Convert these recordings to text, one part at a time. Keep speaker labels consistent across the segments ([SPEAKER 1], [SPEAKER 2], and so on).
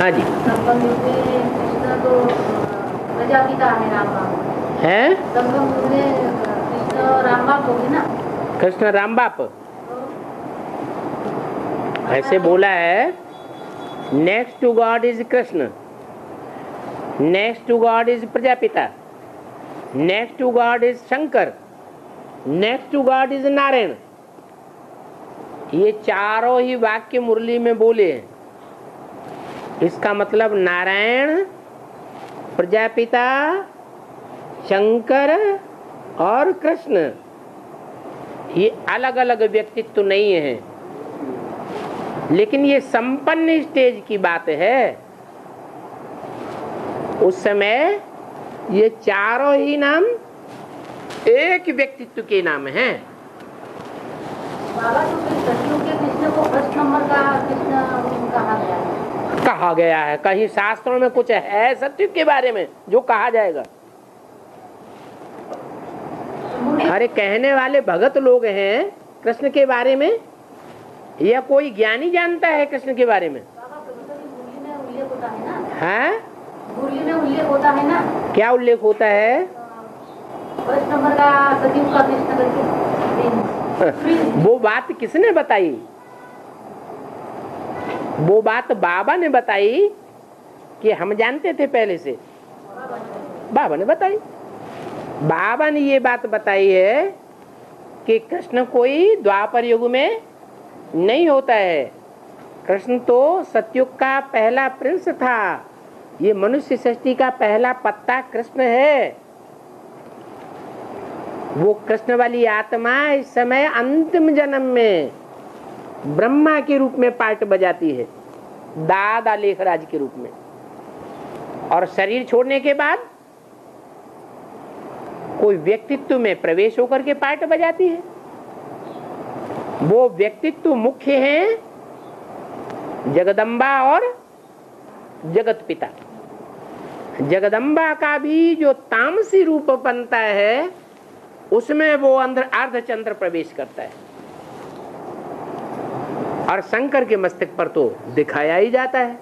[SPEAKER 1] हाँ जी।
[SPEAKER 2] संगम युग में कृष्ण तो प्रजापिता है, राम बाप
[SPEAKER 1] हैं?
[SPEAKER 2] संगम युग में कृष्ण राम बाप हो गए ना।
[SPEAKER 1] कृष्ण राम बाप
[SPEAKER 2] तो
[SPEAKER 1] ऐसे बोला है। Next to god is Krishna, next to god is Prajapita, next to god is Shankar, next to god is Narayan. ये चारों ही वाक्य मुरली में बोले हैं। इसका मतलब नारायण, प्रजापिता, शंकर और कृष्ण ये अलग अलग व्यक्तित्व नहीं है, लेकिन ये संपन्न स्टेज की बात है। उस समय ये चारों ही नाम एक व्यक्तित्व के नाम हैं।
[SPEAKER 2] बाबा तो फिर सतयुग के कृष्ण को फर्स्ट नंबर का कृष्ण कहा गया है।
[SPEAKER 1] कहा गया है, कहीं शास्त्रों में कुछ है सतयुग के बारे में जो कहा जाएगा? अरे कहने वाले भगत लोग हैं कृष्ण के बारे में, या कोई ज्ञानी जानता है कृष्ण के बारे में?
[SPEAKER 2] मुरली में उल्लेख होता है ना।
[SPEAKER 1] हाँ,
[SPEAKER 2] मुरली में उल्लेख होता है ना।
[SPEAKER 1] क्या उल्लेख होता है?
[SPEAKER 2] फर्स्ट नंबर का सतयुग का कृष्ण करके।
[SPEAKER 1] वो बात किसने बताई? वो बात बाबा ने बताई कि हम जानते थे पहले से? बाबा ने बताई। बाबा ने ये बात बताई है कि कृष्ण कोई द्वापर युग में नहीं होता है। कृष्ण तो सतयुग का पहला प्रिंस था। ये मनुष्य सृष्टि का पहला पत्ता कृष्ण है। वो कृष्ण वाली आत्मा इस समय अंतिम जन्म में ब्रह्मा के रूप में पार्ट बजाती है, दादा लेखराज के रूप में, और शरीर छोड़ने के बाद कोई व्यक्तित्व में प्रवेश होकर के पार्ट बजाती है। वो व्यक्तित्व मुख्य हैं जगदम्बा और जगत पिता। जगदम्बा का भी जो तामसी रूप बनता है उसमें वो अंदर अर्धचंद्र प्रवेश करता है, और शंकर के मस्तक पर तो दिखाया ही जाता है।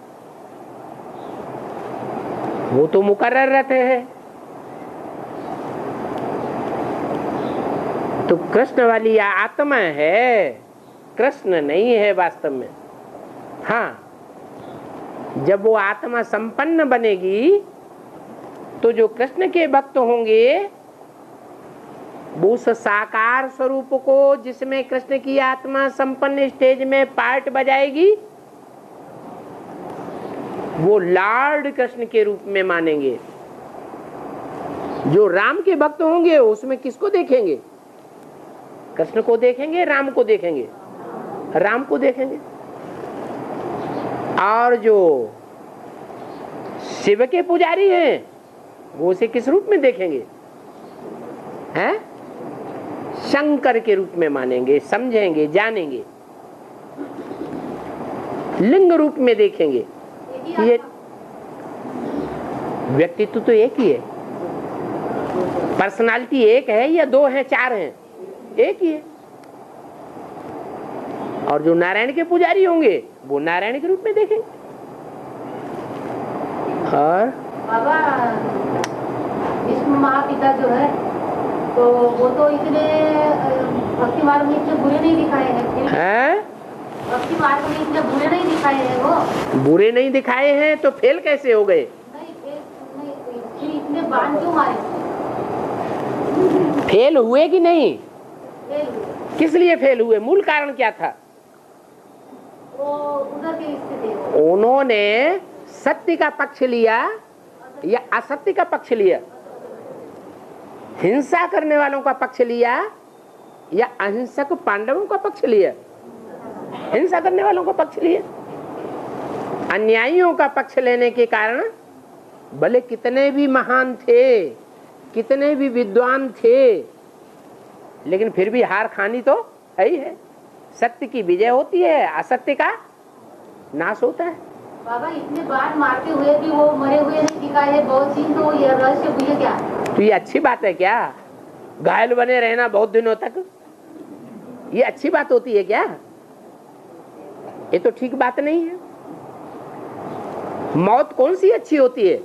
[SPEAKER 1] वो तो मुकर्रर रहते हैं। तो कृष्ण वाली आत्मा है, कृष्ण नहीं है वास्तव में। हाँ, जब वो आत्मा संपन्न बनेगी तो जो कृष्ण के भक्त होंगे वो उस साकार स्वरूप को, जिसमें कृष्ण की आत्मा संपन्न स्टेज में पार्ट बजाएगी, वो लॉर्ड कृष्ण के रूप में मानेंगे। जो राम के भक्त होंगे उसमें किसको देखेंगे? कृष्ण को देखेंगे, राम को देखेंगे, राम को देखेंगे। और जो शिव के पुजारी हैं वो उसे किस रूप में देखेंगे? हैं? शंकर के रूप में मानेंगे, समझेंगे, जानेंगे, लिंग रूप में देखेंगे। ये व्यक्तित्व तो एक ही है, पर्सनालिटी एक है या दो है, चार हैं? एक ही है। और जो नारायण के पुजारी होंगे वो नारायण के रूप में देखेंगे। और
[SPEAKER 2] बाबा विष्णु महापिता जो है तो वो तो इतने भक्ति मार्ग में इतने बुरे नहीं दिखाए हैं। भक्ति मार्ग में इतने बुरे नहीं दिखाए हैं। वो
[SPEAKER 1] बुरे नहीं दिखाए हैं तो फेल कैसे हो गए?
[SPEAKER 2] फिर इतने बाण क्यों मारे?
[SPEAKER 1] फेल हुए कि नहीं?
[SPEAKER 2] फेल हुए।
[SPEAKER 1] किस लिए फेल हुए? मूल कारण क्या था?
[SPEAKER 2] वो उधर के स्थिति,
[SPEAKER 1] उन्होंने सत्य का पक्ष लिया या असत्य का पक्ष लिया? हिंसा करने वालों का पक्ष लिया या अहिंसक पांडवों का पक्ष लिया? हिंसा करने वालों का पक्ष लिया। अन्यायियों का पक्ष लेने के कारण भले कितने भी महान थे, कितने भी विद्वान थे, लेकिन फिर भी हार खानी तो है ही है। सत्य की विजय होती है, असत्य का नाश होता है।
[SPEAKER 2] बाबा इतने बार मारते हुए भी वो मरे हुए नहीं दिखाए है बहुत दिन, तो ये रहस्य भूले क्या?
[SPEAKER 1] तो ये अच्छी बात है क्या? घायल बने रहना बहुत दिनों तक, ये अच्छी बात होती है क्या? ये तो ठीक बात नहीं है। मौत कौन सी अच्छी होती है?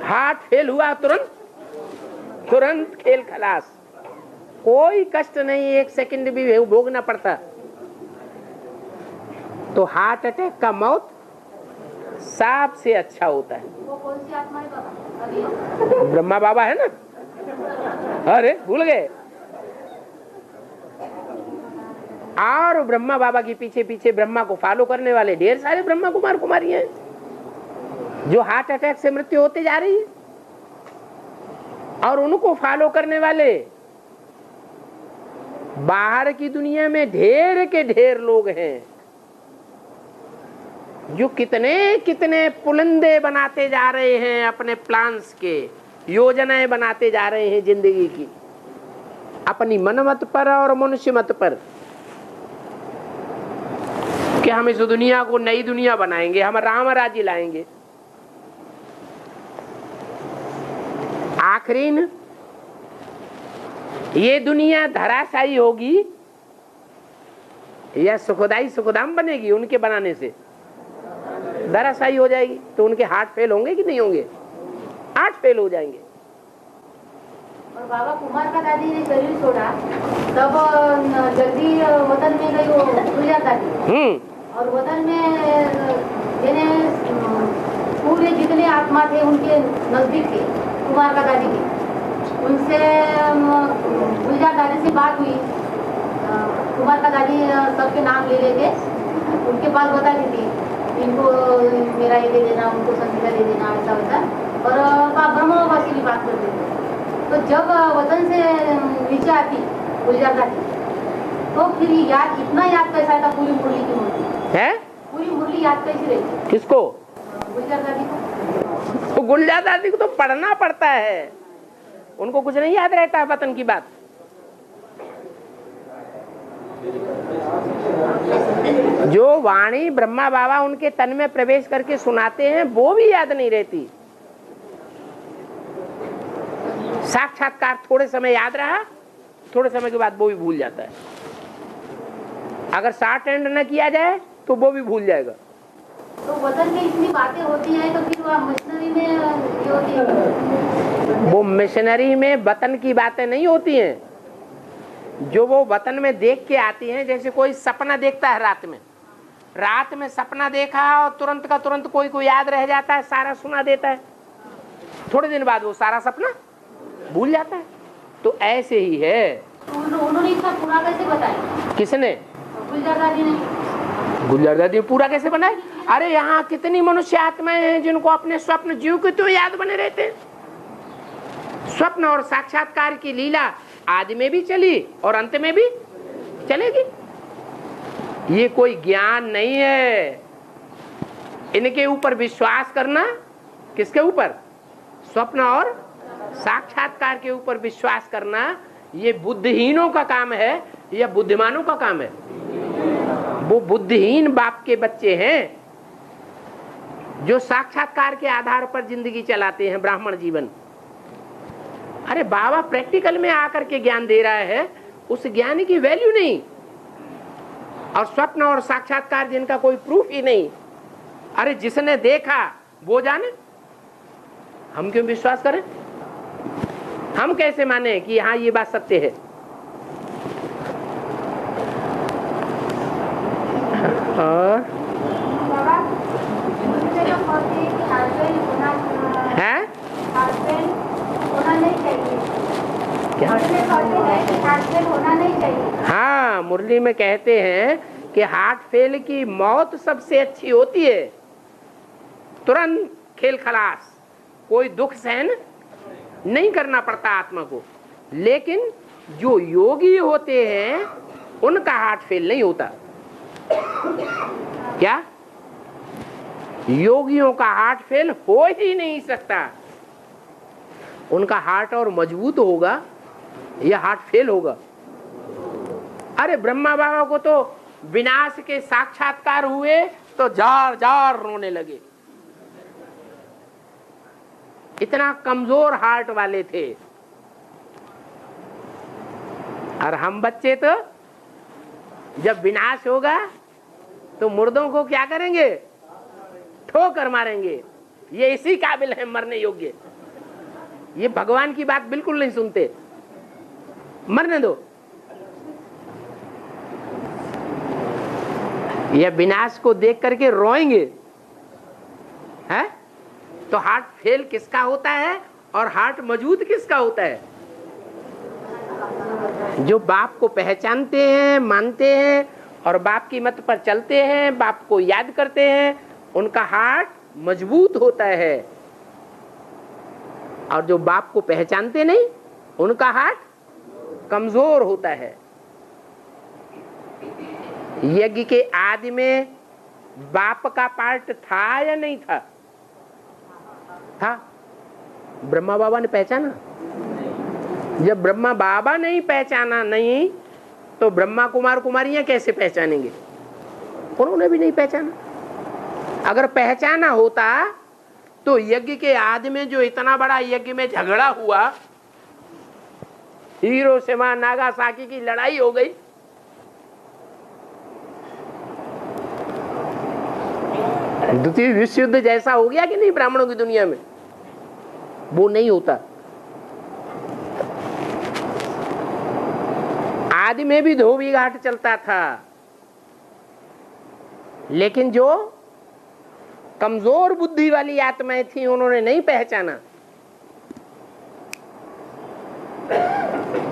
[SPEAKER 1] हार्ट फेल हुआ तुरंत तुरंत खेल खलास, कोई कष्ट नहीं, 1 सेकंड भी भोगना पड़ता। तो हार्ट अटैक का मौत सबसे अच्छा होता है।
[SPEAKER 2] वो कौन सी आत्मा है बाबा?
[SPEAKER 1] ब्रह्मा बाबा है ना। अरे भूल गए। और ब्रह्मा बाबा के पीछे पीछे ब्रह्मा को फॉलो करने वाले ढेर सारे ब्रह्मा कुमार कुमारी हैं जो हार्ट अटैक से मृत्यु होते जा रही है, और उनको फॉलो करने वाले बाहर की दुनिया में ढेर के ढेर लोग हैं जो कितने कितने पुलंदे बनाते जा रहे हैं, अपने प्लान्स के योजनाएं बनाते जा रहे हैं जिंदगी की, अपनी मनमत पर और मनुष्य मत पर, कि हम इस दुनिया को नई दुनिया बनाएंगे, हम राम राज्य लाएंगे। आखिरीन ये दुनिया धराशायी होगी या सुखदाई सुखदाम बनेगी? उनके बनाने से धराशायी हो जाएगी। तो उनके हार्ट फेल होंगे कि नहीं होंगे? हार्ट फेल हो जाएंगे।
[SPEAKER 2] और बाबा कुमार का दादी ने शरीर छोड़ा तब जल्दी वतन में गई, वो गुजर दादी, और वतन में पूरे जितने आत्मा थे उनके नजदीक थे कुमार का दादी के, उनसे गुलजार दादी से बात हुई। कुमार का दादी सबके नाम ले लेके उनके पास बताती थी, इनको मेरा ये दे देना, उनको संगीता दे देना, ऐसा वैसा। और ब्रह्मा बाबा से भी बात करते थे। तो जब वतन से नीचे आती गुलजार दादी, तो फिर याद इतना याद कैसा था पूरी मुरली की मूर्ति है, पूरी मुरली याद कैसी रहती? किसको? गुलजार दादी को।
[SPEAKER 1] तो गुलजार दादी को तो पढ़ना पड़ता है, उनको कुछ नहीं याद रहता है वतन की बात। जो वाणी ब्रह्मा बाबा उनके तन में प्रवेश करके सुनाते हैं वो भी याद नहीं रहती। साक्षात्कार थोड़े समय याद रहा, थोड़े समय के बाद वो भी भूल जाता है। अगर शॉर्ट एंड न किया जाए तो वो भी भूल जाएगा।
[SPEAKER 2] तो वतन में इतनी बातें होती हैं, तो फिर वह मिशनरी में ये होती है?
[SPEAKER 1] वो मिशनरी में वतन की बातें नहीं होती हैं, जो वो वतन में देख के आती हैं। जैसे कोई सपना देखता है रात में सपना देखा और तुरंत का तुरंत कोई को याद रह जाता है, सारा सुना देता है, थोड़े दिन बाद वो सारा सपना भूल जाता है। तो ऐसे ही है।
[SPEAKER 2] तो उन्होंने इतना पूरा कैसे बताया?
[SPEAKER 1] किसने?
[SPEAKER 2] गुलजार दादी ने।
[SPEAKER 1] गुलजार दादी पूरा कैसे बनाए? अरे यहाँ कितनी मनुष्य आत्माएं हैं जिनको अपने स्वप्न जीव के तो याद बने रहते हैं। स्वप्न और साक्षात्कार की लीला आदि में भी चली और अंत में भी चलेगी। ये कोई ज्ञान नहीं है। इनके ऊपर विश्वास करना, किसके ऊपर? स्वप्न और साक्षात्कार के ऊपर विश्वास करना, ये बुद्धिहीनों का काम है या बुद्धिमानों का काम है? वो बुद्धिहीन बाप के बच्चे हैं जो साक्षात्कार के आधार पर जिंदगी चलाते हैं, ब्राह्मण जीवन। अरे बाबा प्रैक्टिकल में आकर के ज्ञान दे रहा है, उस ज्ञान की वैल्यू नहीं, और स्वप्न और साक्षात्कार जिनका कोई प्रूफ ही नहीं। अरे जिसने देखा वो जाने, हम क्यों विश्वास करें? हम कैसे माने कि हाँ ये बात सत्य है? और है हाँ, मुरली में कहते हैं कि हार्ट फेल की मौत सबसे अच्छी होती है, तुरंत खेल खलास, कोई दुख सहन नहीं करना पड़ता आत्मा को। लेकिन जो योगी होते हैं उनका हार्ट फेल नहीं होता। क्या? योगियों का हार्ट फेल हो ही नहीं सकता। उनका हार्ट और मजबूत होगा या हार्ट फेल होगा? अरे ब्रह्मा बाबा को तो विनाश के साक्षात्कार हुए तो जार जार रोने लगे, इतना कमजोर हार्ट वाले थे। और हम बच्चे तो जब विनाश होगा तो मुर्दों को क्या करेंगे? ठोकर मारेंगे। ये इसी काबिल है मरने योग्य। ये भगवान की बात बिल्कुल नहीं सुनते, मरने दो। ये विनाश को देख करके रोएंगे, है? तो हार्ट फेल किसका होता है और हार्ट मजबूत किसका होता है? जो बाप को पहचानते हैं, मानते हैं और बाप की मत पर चलते हैं, बाप को याद करते हैं, उनका हार्ट मजबूत होता है। और जो बाप को पहचानते नहीं, उनका हार्ट कमजोर होता है। यज्ञ के आदि में बाप का पार्ट था या नहीं था? था। ब्रह्मा बाबा ने पहचाना? जब ब्रह्मा बाबा नहीं पहचाना नहीं, तो ब्रह्मा कुमार कुमारियां कैसे पहचानेंगे? उन्होंने भी नहीं पहचाना। अगर पहचाना होता तो यज्ञ के आदि में जो इतना बड़ा यज्ञ में झगड़ा हुआ, हिरोशिमा नागासाकी की लड़ाई हो गई, द्वितीय विश्व युद्ध जैसा हो गया कि नहीं ब्राह्मणों की दुनिया में? वो नहीं होता। आदि में भी धोबी घाट चलता था, लेकिन जो कमजोर बुद्धि वाली आत्माएं थी, उन्होंने नहीं पहचाना।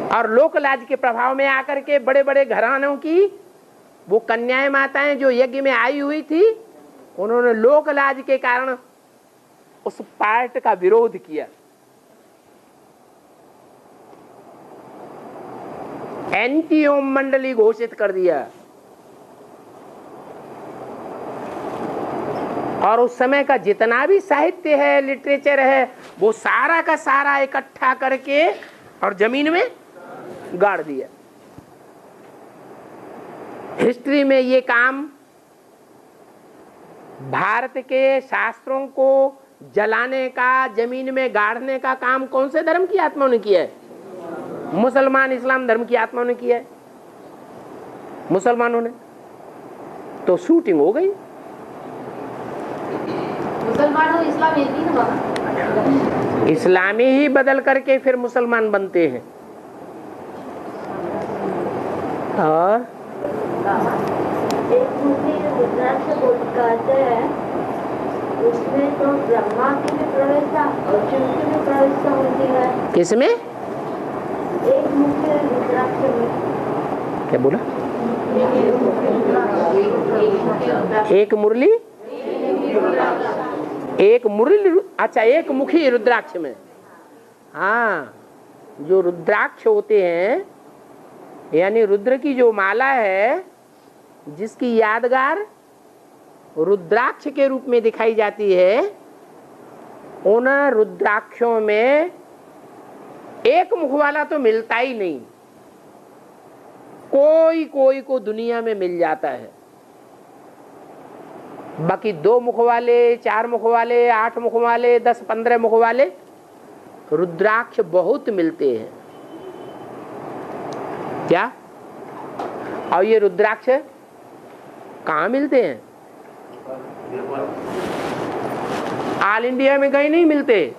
[SPEAKER 1] और लोकलाज के प्रभाव में आकर के बड़े बड़े घरानों की वो कन्याएं माताएं जो यज्ञ में आई हुई थी, उन्होंने लोकलाज के कारण उस पार्ट का विरोध किया। एंटी ओम मंडली घोषित कर दिया। और उस समय का जितना भी साहित्य है, लिटरेचर है, वो सारा का सारा इकट्ठा करके और जमीन में गाड़ दिया। हिस्ट्री में ये काम भारत के शास्त्रों को जलाने का, जमीन में गाड़ने का काम कौन से धर्म की आत्माओं ने किया है? मुसलमान इस्लाम धर्म की आत्माओं ने किया है। मुसलमानों ने तो शूटिंग हो गई।
[SPEAKER 2] मुसलमान और इस्लाम एक ही ना?
[SPEAKER 1] इस्लामी ही बदल करके फिर मुसलमान बनते हैं। और
[SPEAKER 3] एक मूर्ति रुद्राक्ष कहते हैं, उसमें तो ब्रह्मा की भी प्रवेशता और शिव की भी प्रवेशता होती है।
[SPEAKER 1] किसमें?
[SPEAKER 3] एक मूर्ति रुद्राक्ष में।
[SPEAKER 1] क्या बोला? एक मुरली, एक मुरली, अच्छा एक मुखी रुद्राक्ष में। हाँ, जो रुद्राक्ष होते हैं, यानी रुद्र की जो माला है, जिसकी यादगार रुद्राक्ष के रूप में दिखाई जाती है, उन रुद्राक्षों में एक मुख वाला तो मिलता ही नहीं, कोई कोई को दुनिया में मिल जाता है। बाकी 2 मुख वाले, 4 मुख वाले, 8 मुख वाले, 10-15 मुख वाले रुद्राक्ष बहुत मिलते हैं। क्या? और ये रुद्राक्ष कहाँ मिलते हैं? ऑल इंडिया में कहीं नहीं मिलते,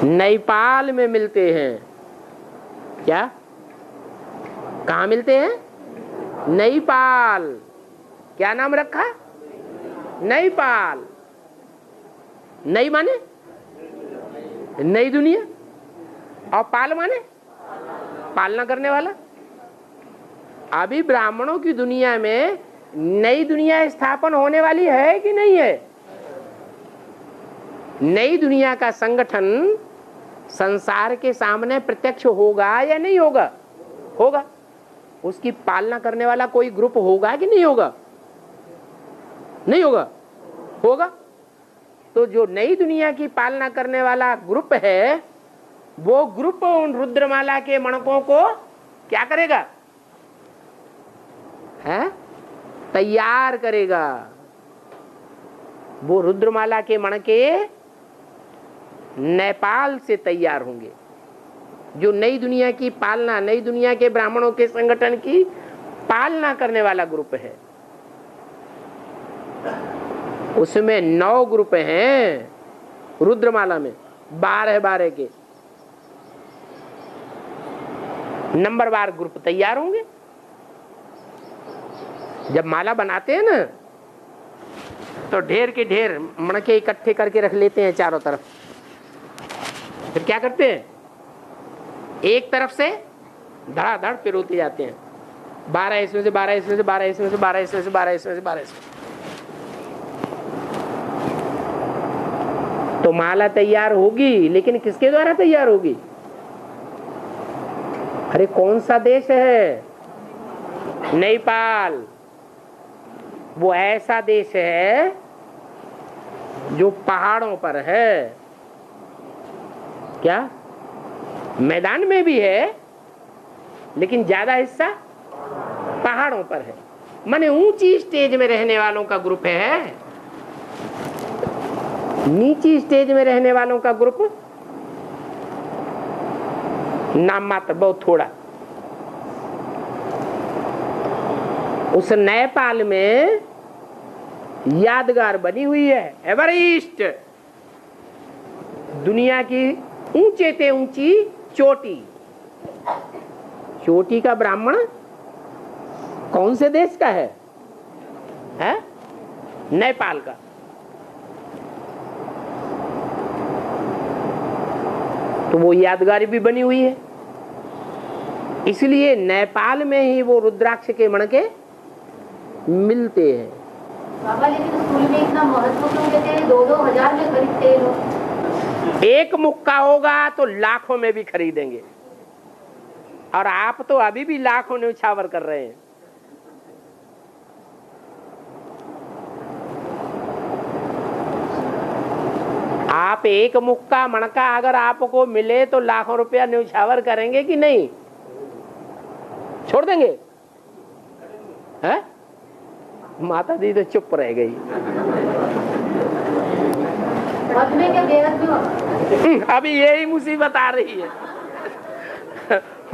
[SPEAKER 1] नेपाल में मिलते हैं। क्या? कहाँ मिलते हैं? नेपाल। क्या नाम रखा? नेपाल। नई माने नई दुनिया, और पाल माने पालना करने वाला। अभी ब्राह्मणों की दुनिया में नई दुनिया स्थापन होने वाली है कि नहीं है? नई दुनिया का संगठन संसार के सामने प्रत्यक्ष होगा या नहीं होगा? होगा। उसकी पालना करने वाला कोई ग्रुप होगा कि नहीं होगा? नहीं होगा, होगा। तो जो नई दुनिया की पालना करने वाला ग्रुप है, वो ग्रुप उन रुद्रमाला के मणकों को क्या करेगा? है? तैयार करेगा। वो रुद्रमाला के मणके नेपाल से तैयार होंगे। जो नई दुनिया की पालना, नई दुनिया के ब्राह्मणों के संगठन की पालना करने वाला ग्रुप है। उसमें 9 ग्रुप हैं रुद्रमाला में, 12 के नंबरवार ग्रुप तैयार होंगे। जब माला बनाते हैं ना तो ढेर के ढेर मणके इकट्ठे करके रख लेते हैं चारों तरफ। फिर क्या करते हैं, एक तरफ से धड़ाधड़ पिरोते जाते हैं, 12 इसमें से 12 इसमें से 12 इसमें से 12 इसमें से 12 इसमें से 12 इसमें। तो माला तैयार होगी, लेकिन किसके द्वारा तैयार होगी? अरे कौन सा देश है? नेपाल। वो ऐसा देश है जो पहाड़ों पर है। क्या मैदान में भी है, लेकिन ज्यादा हिस्सा पहाड़ों पर है। माने ऊंची स्टेज में रहने वालों का ग्रुप है, नीची स्टेज में रहने वालों का ग्रुप नाम मात्र, बहुत थोड़ा। उस नेपाल में यादगार बनी हुई है एवरेस्ट, दुनिया की ऊंचे से ऊंची चोटी। चोटी का ब्राह्मण कौन से देश का है? नेपाल का। तो वो यादगारी भी बनी हुई है, इसलिए नेपाल में ही वो रुद्राक्ष के मणके मिलते हैं।
[SPEAKER 2] बाबा लेकिन स्कूल में इतना महत्व क्यों देते हैं? 2-2 हजार में खरीदते हैं लोग।
[SPEAKER 1] एक मुक्का होगा तो लाखों में भी खरीदेंगे, और आप तो अभी भी लाखों न्यौछावर कर रहे हैं। आप एक मुक्का मणका अगर आपको मिले तो लाखों रुपया न्यौछावर करेंगे कि नहीं? छोड़ देंगे? है? माता दी तो चुप रह गई। अभी यही मुसीबत आ रही है।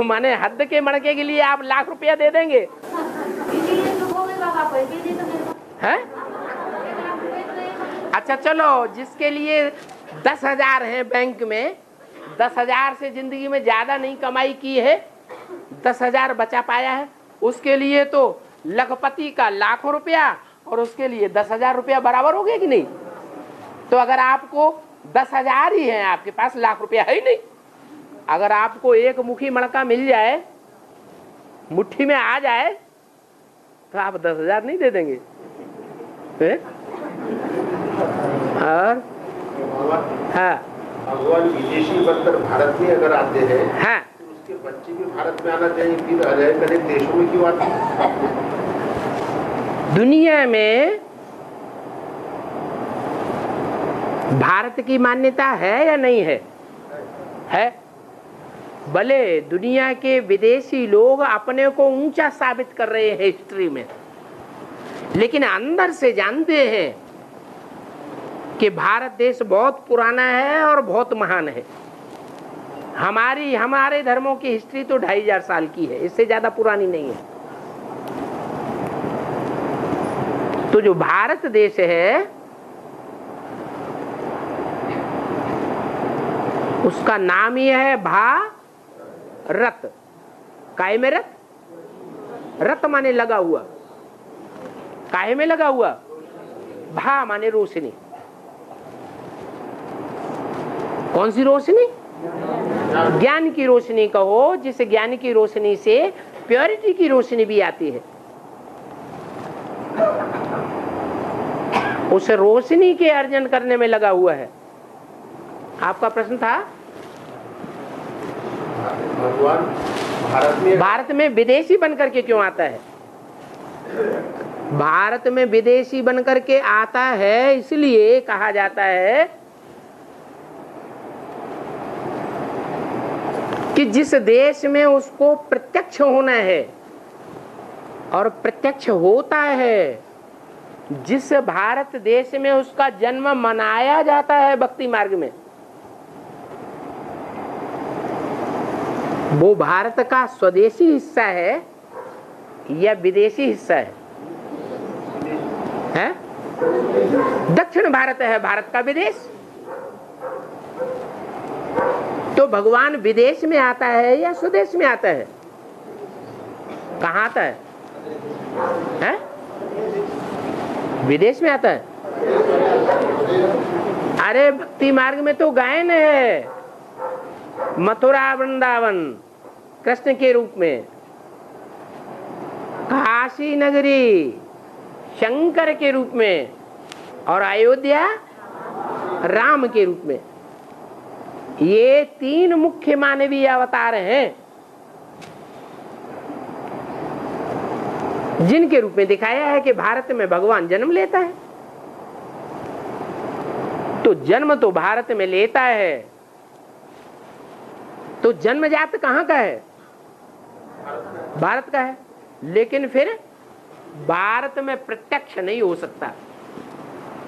[SPEAKER 1] माने हद के मणके के लिए आप लाख रुपया दे देंगे? है? अच्छा चलो, जिसके लिए 10,000 है बैंक में, 10,000 से जिंदगी में ज्यादा नहीं कमाई की है, 10,000 बचा पाया है, उसके लिए तो लखपति का लाखों रुपया, और उसके लिए 10,000 रुपया बराबर हो गया कि नहीं? तो अगर आपको 10,000 ही है, आपके पास लाख रुपया है ही नहीं, अगर आपको एक मुट्ठी मणका मिल जाए, मुट्ठी में आ जाए, तो आप 10,000 नहीं दे देंगे? और हाँ,
[SPEAKER 4] भगवान विदेशी बनकर भारत में अगर आते हैं,
[SPEAKER 1] हाँ,
[SPEAKER 4] तो उसके बच्चे भी भारत में आना चाहिए, फिर अलग अलग देशों में क्यों आते हैं?
[SPEAKER 1] दुनिया में भारत की मान्यता है या नहीं है? है। भले दुनिया के विदेशी लोग अपने को ऊंचा साबित कर रहे हैं हिस्ट्री में, लेकिन अंदर से जानते हैं कि भारत देश बहुत पुराना है और बहुत महान है। हमारे धर्मों की हिस्ट्री तो 2500 साल की है, इससे ज्यादा पुरानी नहीं है। तो जो भारत देश है उसका नाम ही है भारत। काहे में रत? रत माने लगा हुआ, काहे में लगा हुआ? भा माने रोशनी। कौन सी रोशनी? ज्ञान की रोशनी कहो, जिस ज्ञान की रोशनी से प्योरिटी की रोशनी भी आती है। उस रोशनी के अर्जन करने में लगा हुआ है। आपका प्रश्न था
[SPEAKER 4] भगवान
[SPEAKER 1] भारत में विदेशी बनकर के क्यों आता है? भारत में विदेशी बनकर के आता है इसलिए कहा जाता है कि जिस देश में उसको प्रत्यक्ष होना है और प्रत्यक्ष होता है, जिस भारत देश में उसका जन्म मनाया जाता है भक्ति मार्ग में, वो भारत का स्वदेशी हिस्सा है या विदेशी हिस्सा है? हैं? दक्षिण भारत है भारत का विदेश। तो भगवान विदेश में आता है या स्वदेश में आता है? कहाँ आता है? हैं? विदेश में आता है। अरे भक्ति मार्ग में तो गायन है, मथुरा वृंदावन कृष्ण के रूप में, काशी नगरी शंकर के रूप में, और अयोध्या राम के रूप में। ये तीन मुख्य मानवीय अवतार हैं जिनके रूप में दिखाया है कि भारत में भगवान जन्म लेता है। तो जन्म तो भारत में लेता है, तो जन्मजात कहां का है? भारत का है। लेकिन फिर भारत में प्रत्यक्ष नहीं हो सकता,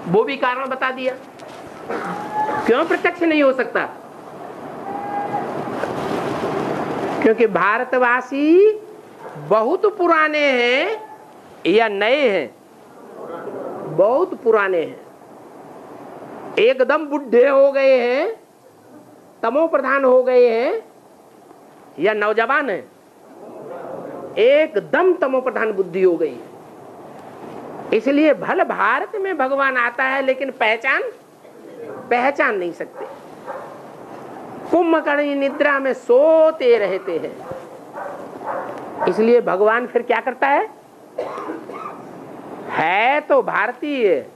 [SPEAKER 1] वो भी कारण बता दिया। क्यों प्रत्यक्ष नहीं हो सकता? क्योंकि भारतवासी बहुत पुराने हैं या नए हैं? बहुत पुराने हैं, एकदम बुढ़े हो गए हैं, तमो प्रधान हो गए हैं, या नौजवान है एकदम तमो प्रधान बुद्धि हो गई है। इसलिए भल भारत में भगवान आता है लेकिन पहचान नहीं सकते। कुंभकर्ण निद्रा में सोते रहते हैं। इसलिए भगवान फिर क्या करता है तो भारतीय,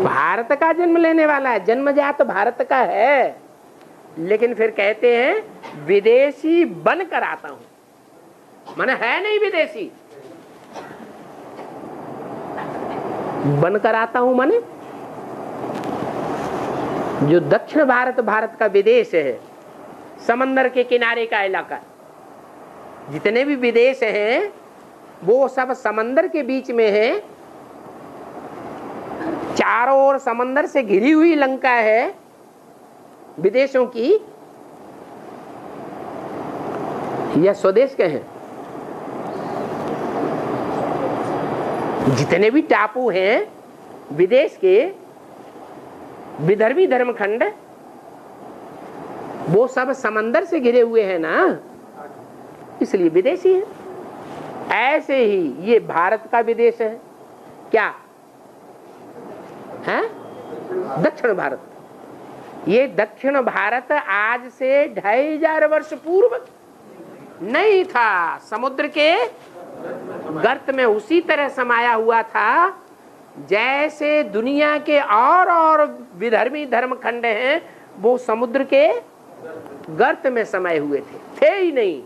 [SPEAKER 1] भारत का जन्म लेने वाला है, जन्मजात भारत का है, लेकिन फिर कहते हैं विदेशी बनकर आता हूं। माने है नहीं विदेशी, बनकर आता हूं। माने जो दक्षिण भारत भारत का विदेश है, समंदर के किनारे का इलाका, जितने भी विदेश हैं वो सब समंदर के बीच में है। चारों ओर समंदर से घिरी हुई लंका है विदेशों की। यह स्वदेश के हैं। जितने भी टापू हैं विदेश के, विदर्भी धर्मखंड, वो सब समंदर से घिरे हुए हैं ना, इसलिए विदेशी है। ऐसे ही ये भारत का विदेश है। क्या है? दक्षिण भारत। ये दक्षिण भारत आज से 2500 वर्ष पूर्व नहीं था, समुद्र के गर्त में उसी तरह समाया हुआ था जैसे दुनिया के और विधर्मी धर्मखंड हैं वो समुद्र के गर्त में समाये हुए थे ही नहीं।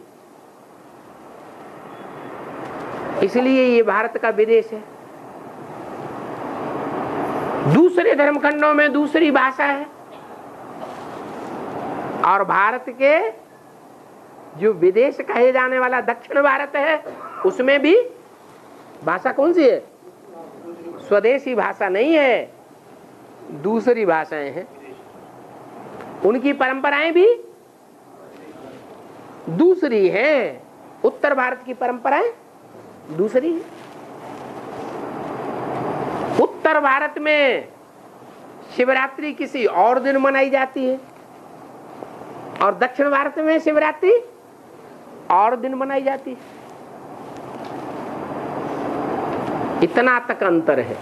[SPEAKER 1] इसलिए ये भारत का विदेश है। दूसरे धर्मखंडों में दूसरी भाषा है, और भारत के जो विदेश कहे जाने वाला दक्षिण भारत है उसमें भी भाषा कौन सी है? स्वदेशी भाषा नहीं है, दूसरी भाषाएं हैं। उनकी परंपराएं भी दूसरी हैं। उत्तर भारत की परंपराएं दूसरी है। उत्तर भारत में शिवरात्रि किसी और दिन मनाई जाती है, और दक्षिण भारत में शिवरात्रि और दिन मनाई जाती है। इतना तक अंतर है।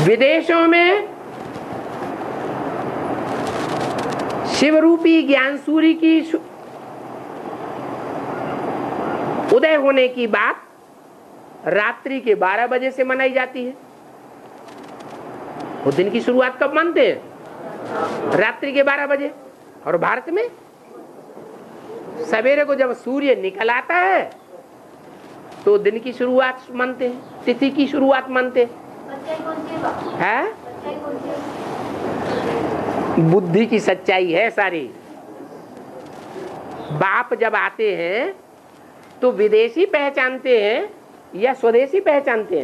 [SPEAKER 1] विदेशों में शिवरूपी ज्ञान सूर्य की उदय होने की बात रात्रि के 12 बजे से मनाई जाती है। वो दिन की शुरुआत कब मानते हैं? रात्रि के 12 बजे। और भारत में सवेरे को जब सूर्य निकल आता है तो दिन की शुरुआत मानते हैं, तिथि की शुरुआत मानते हैं। बुद्धि की सच्चाई है सारी। बाप जब आते हैं तो विदेशी पहचानते हैं या स्वदेशी पहचानते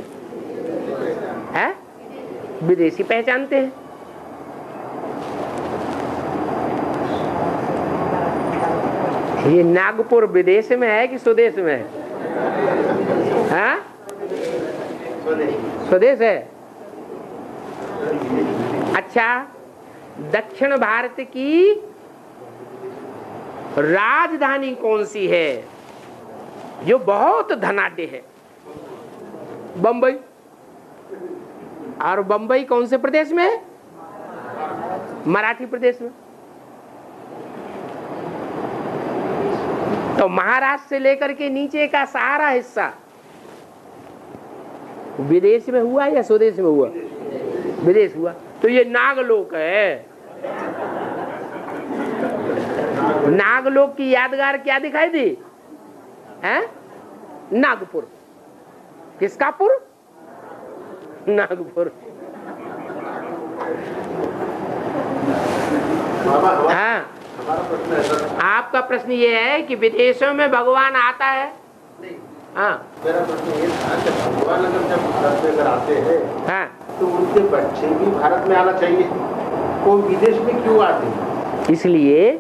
[SPEAKER 1] हैं? विदेशी पहचानते हैं। ये नागपुर विदेश में है कि स्वदेश में है? हाँ, स्वदेश है। अच्छा, दक्षिण भारत की राजधानी कौन सी है जो बहुत धनाढ्य है? बंबई। और बंबई कौन से प्रदेश में है? मराठी प्रदेश में। तो महाराष्ट्र से लेकर के नीचे का सारा हिस्सा विदेश में हुआ या स्वदेश में हुआ? विदेश हुआ। तो ये नागलोक है। नागलोक की यादगार क्या दिखाई दी? है नागपुर। किसका पुर? नागपुर। हाँ,
[SPEAKER 4] हमारा प्रश्न है सर।
[SPEAKER 1] आपका प्रश्न ये है कि विदेशों में भगवान आता है? हाँ,
[SPEAKER 4] मेरा प्रश्न ये था कि भगवान अगर जब भारत में अगर आते हैं
[SPEAKER 1] हाँ,
[SPEAKER 4] तो उनके बच्चे भी भारत में आना चाहिए, वो विदेश में क्यों आते हैं?
[SPEAKER 1] इसलिए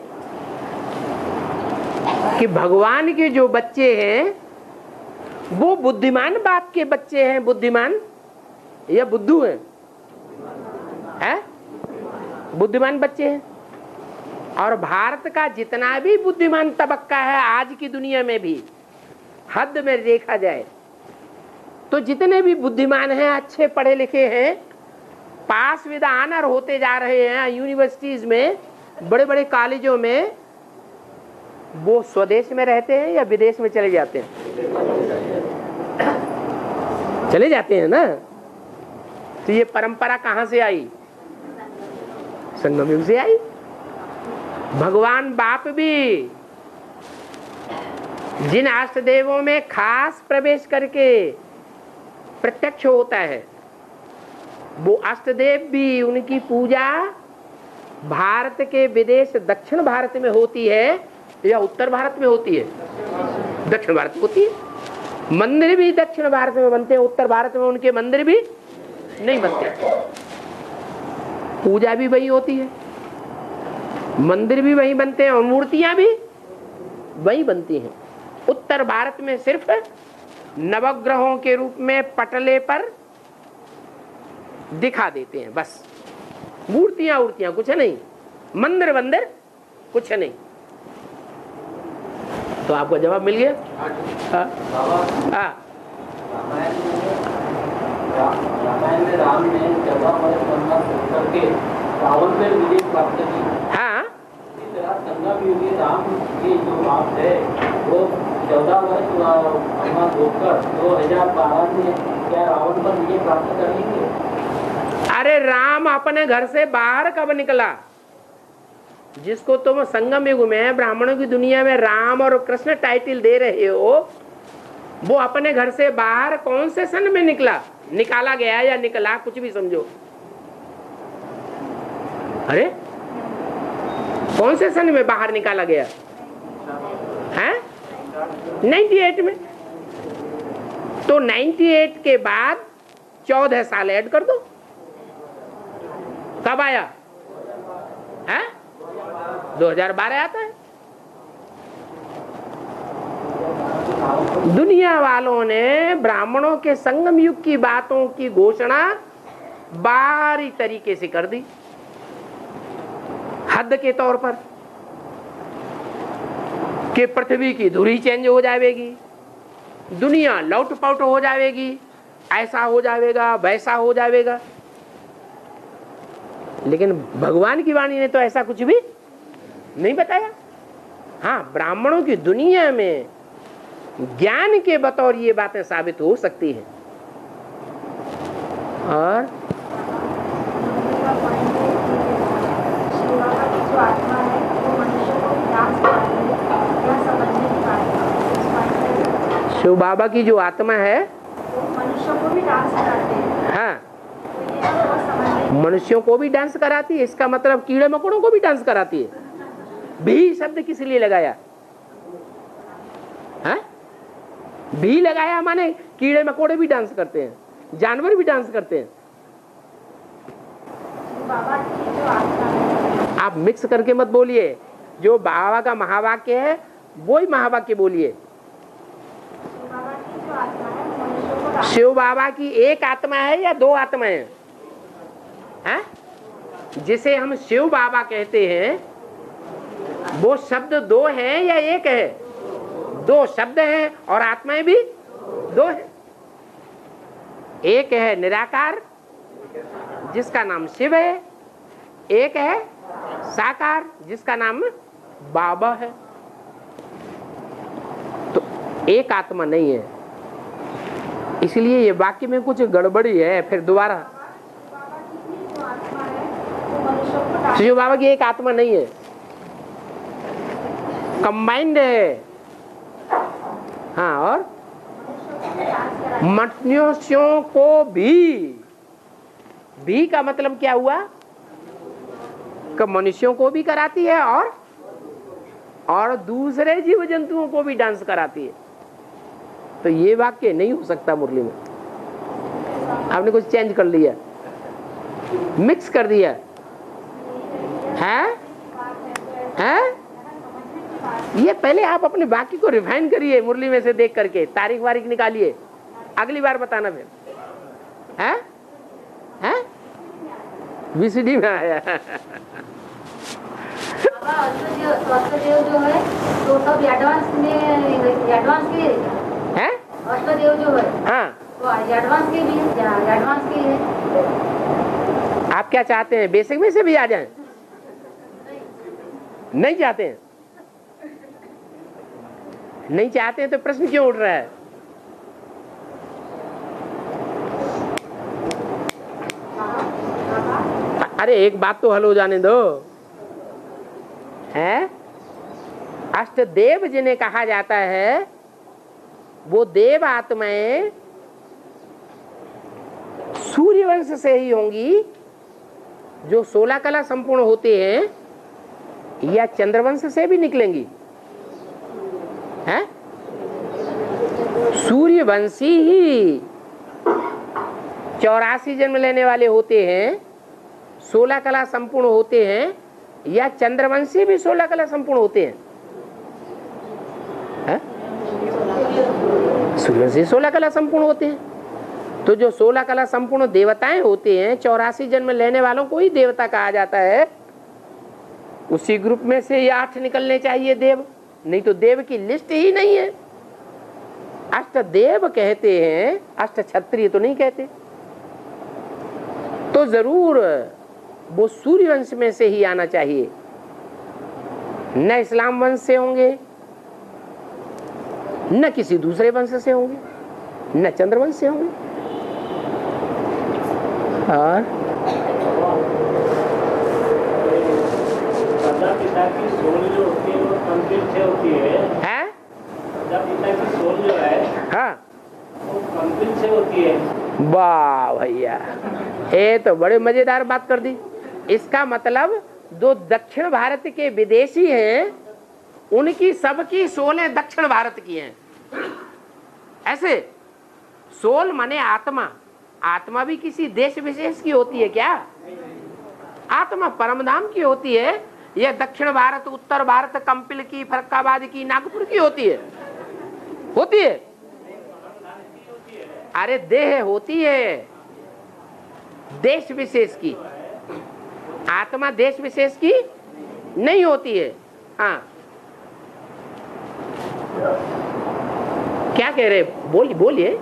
[SPEAKER 1] कि भगवान के जो बच्चे हैं वो बुद्धिमान बाप के बच्चे हैं। बुद्धिमान या बुद्धू हैं? है? बुद्धिमान बच्चे हैं। और भारत का जितना भी बुद्धिमान तबक्का है आज की दुनिया में भी, हद में देखा जाए तो जितने भी बुद्धिमान हैं, अच्छे पढ़े लिखे हैं, पास विद ऑनर होते जा रहे हैं यूनिवर्सिटीज में, बड़े बड़े कॉलेजों में, वो स्वदेश में रहते हैं या विदेश में चले जाते हैं? चले जाते हैं ना। तो ये परंपरा कहां से आई? संगम युग से आई। भगवान बाप भी जिन अष्टदेवों में खास प्रवेश करके प्रत्यक्ष होता है, वो अष्टदेव भी, उनकी पूजा भारत के विदेश दक्षिण भारत में होती है या उत्तर भारत में होती है? दक्षिण भारत में होती है। मंदिर भी दक्षिण भारत में बनते हैं, उत्तर भारत में उनके मंदिर भी नहीं बनते। पूजा भी वही होती है, मंदिर भी वही बनते हैं और मूर्तियां भी वही बनती हैं। उत्तर भारत में सिर्फ नवग्रहों के रूप में पटले पर दिखा देते हैं, बस। मूर्तियां उर्तियां कुछ नहीं, मंदिर वंदिर कुछ नहीं। तो आपको जवाब मिल गया? हाँ, हाँ।
[SPEAKER 5] रामायण में राम ने 14 वर्ष वनवास करके रावण पर विजय प्राप्त की।
[SPEAKER 1] हाँ,
[SPEAKER 5] इसी तरह संगम युग में राम की जो बात है वो 14 वर्ष वनवास होकर 2012 में क्या रावण पर विजय प्राप्त कर लेंगे?
[SPEAKER 1] अरे राम अपने घर से बाहर कब निकला? जिसको तुम संगम युग में ब्राह्मणों की दुनिया में राम और कृष्ण टाइटल दे रहे हो, वो अपने घर से बाहर कौन से सन में निकला? निकाला गया या निकला, कुछ भी समझो। अरे कौन से सन में बाहर निकाला गया है? 98 में। तो 98 के बाद 14 साल ऐड कर दो। कब आया है? 2012 आता है। दुनिया वालों ने ब्राह्मणों के संगम युग की बातों की घोषणा बाहरी तरीके से कर दी, हद के तौर पर, कि पृथ्वी की धुरी चेंज हो जाएगी, दुनिया लौट पाउट हो जाएगी, ऐसा हो जाएगा, वैसा हो जाएगा। लेकिन भगवान की वाणी ने तो ऐसा कुछ भी नहीं बताया। हाँ, ब्राह्मणों की दुनिया में ज्ञान के बतौर ये बातें साबित हो सकती हैं। और शिव बाबा की जो आत्मा है
[SPEAKER 3] मनुष्यों को भी डांस कराते हैं।
[SPEAKER 1] हाँ, मनुष्यों को भी डांस कराती है। इसका मतलब कीड़े मकोड़ों को भी डांस कराती है। भी शब्द किस लिए लगाया? हाँ? भी लगाया माने कीड़े मकोड़े भी डांस करते हैं, जानवर भी डांस करते हैं।
[SPEAKER 3] बाबा की जो आत्मा है,
[SPEAKER 1] आप मिक्स करके मत बोलिए। जो बाबा का महावाक्य है वही महावाक्य बोलिए।
[SPEAKER 3] बाबा की जो आत्मा है मनुष्य को
[SPEAKER 1] शिव बाबा की एक आत्मा है या दो आत्माएं हैं? जिसे हम शिव बाबा कहते हैं वो शब्द दो है या एक है? दो शब्द है और आत्माएं भी दो है। एक है निराकार जिसका नाम शिव है, एक है साकार जिसका नाम बाबा है। तो एक आत्मा नहीं है, इसलिए ये वाक्य में कुछ गड़बड़ी है। फिर दोबारा,
[SPEAKER 3] बाबा की जो आत्मा है वो मनुष्य को
[SPEAKER 1] शिव बाबा की एक आत्मा नहीं है, कंबाइंड है। हाँ, और मनुष्यों को भी का मतलब क्या हुआ कि मनुष्यों को भी कराती है और दूसरे जीव जंतुओं को भी डांस कराती है। तो ये वाक्य नहीं हो सकता मुरली में। आपने कुछ चेंज कर लिया, मिक्स कर दिया है? ये पहले आप अपने वाक्य को रिफाइन करिए, मुरली में से देख करके तारीख वारीख निकालिए, अगली बार बताना फिर। है VCD में आया।
[SPEAKER 2] बाबा अष्टदेव जो है तो सब एडवांस के
[SPEAKER 1] है?
[SPEAKER 2] अष्टदेव जो है
[SPEAKER 1] हाँ,
[SPEAKER 2] तो एडवांस के भी एडवांस के है।
[SPEAKER 1] आप क्या चाहते हैं, बेसिक में से भी आ जाएं? नहीं चाहते हैं? नहीं चाहते हैं तो प्रश्न क्यों उठ रहा है? अरे एक बात तो हल हो जाने दो। है अष्टदेव जिन्हें कहा जाता है वो देव आत्माएं सूर्यवंश से ही होंगी जो 16 कला संपूर्ण होते हैं, या चंद्रवंश से भी निकलेंगी? हैं? सूर्यवंशी ही 84 जन्म लेने वाले होते हैं, 16 कला संपूर्ण होते हैं, या चंद्रवंशी भी 16 कला संपूर्ण होते हैं? सूर्यवंशी 16 कला संपूर्ण होते हैं। तो जो 16 कला संपूर्ण देवताएं होते हैं, 84 जन्म लेने वालों को ही देवता कहा जाता है। उसी ग्रुप में से ये 8 निकलने चाहिए देव, नहीं तो देव की लिस्ट ही नहीं है। अष्टदेव कहते हैं, अष्ट क्षत्रिय तो नहीं कहते। तो जरूर वो सूर्यवंश में से ही आना चाहिए, न इस्लाम वंश से होंगे, न किसी दूसरे वंश से होंगे, न चंद्रवंश से होंगे। और
[SPEAKER 5] पिता की सोल जो होती है वो कंपिल से होती है। पिता की सोल जो है
[SPEAKER 1] हाँ,
[SPEAKER 5] वो कंपिल से होती है।
[SPEAKER 1] वाह भैया, ये तो बड़े मजेदार बात कर दी। इसका मतलब जो दक्षिण भारत के विदेशी हैं उनकी सबकी सोलें दक्षिण भारत की हैं। ऐसे सोल माने आत्मा, आत्मा भी किसी देश विशेष की होती है क्या? आत्मा परमधाम की होती है। यह दक्षिण भारत, उत्तर भारत, कंपिल की, फरक्काबाद की, नागपुर की होती है? होती है? अरे देह होती है देश विशेष की, आत्मा देश विशेष की नहीं होती है। हाँ, क्या कह रहे, बोलिए।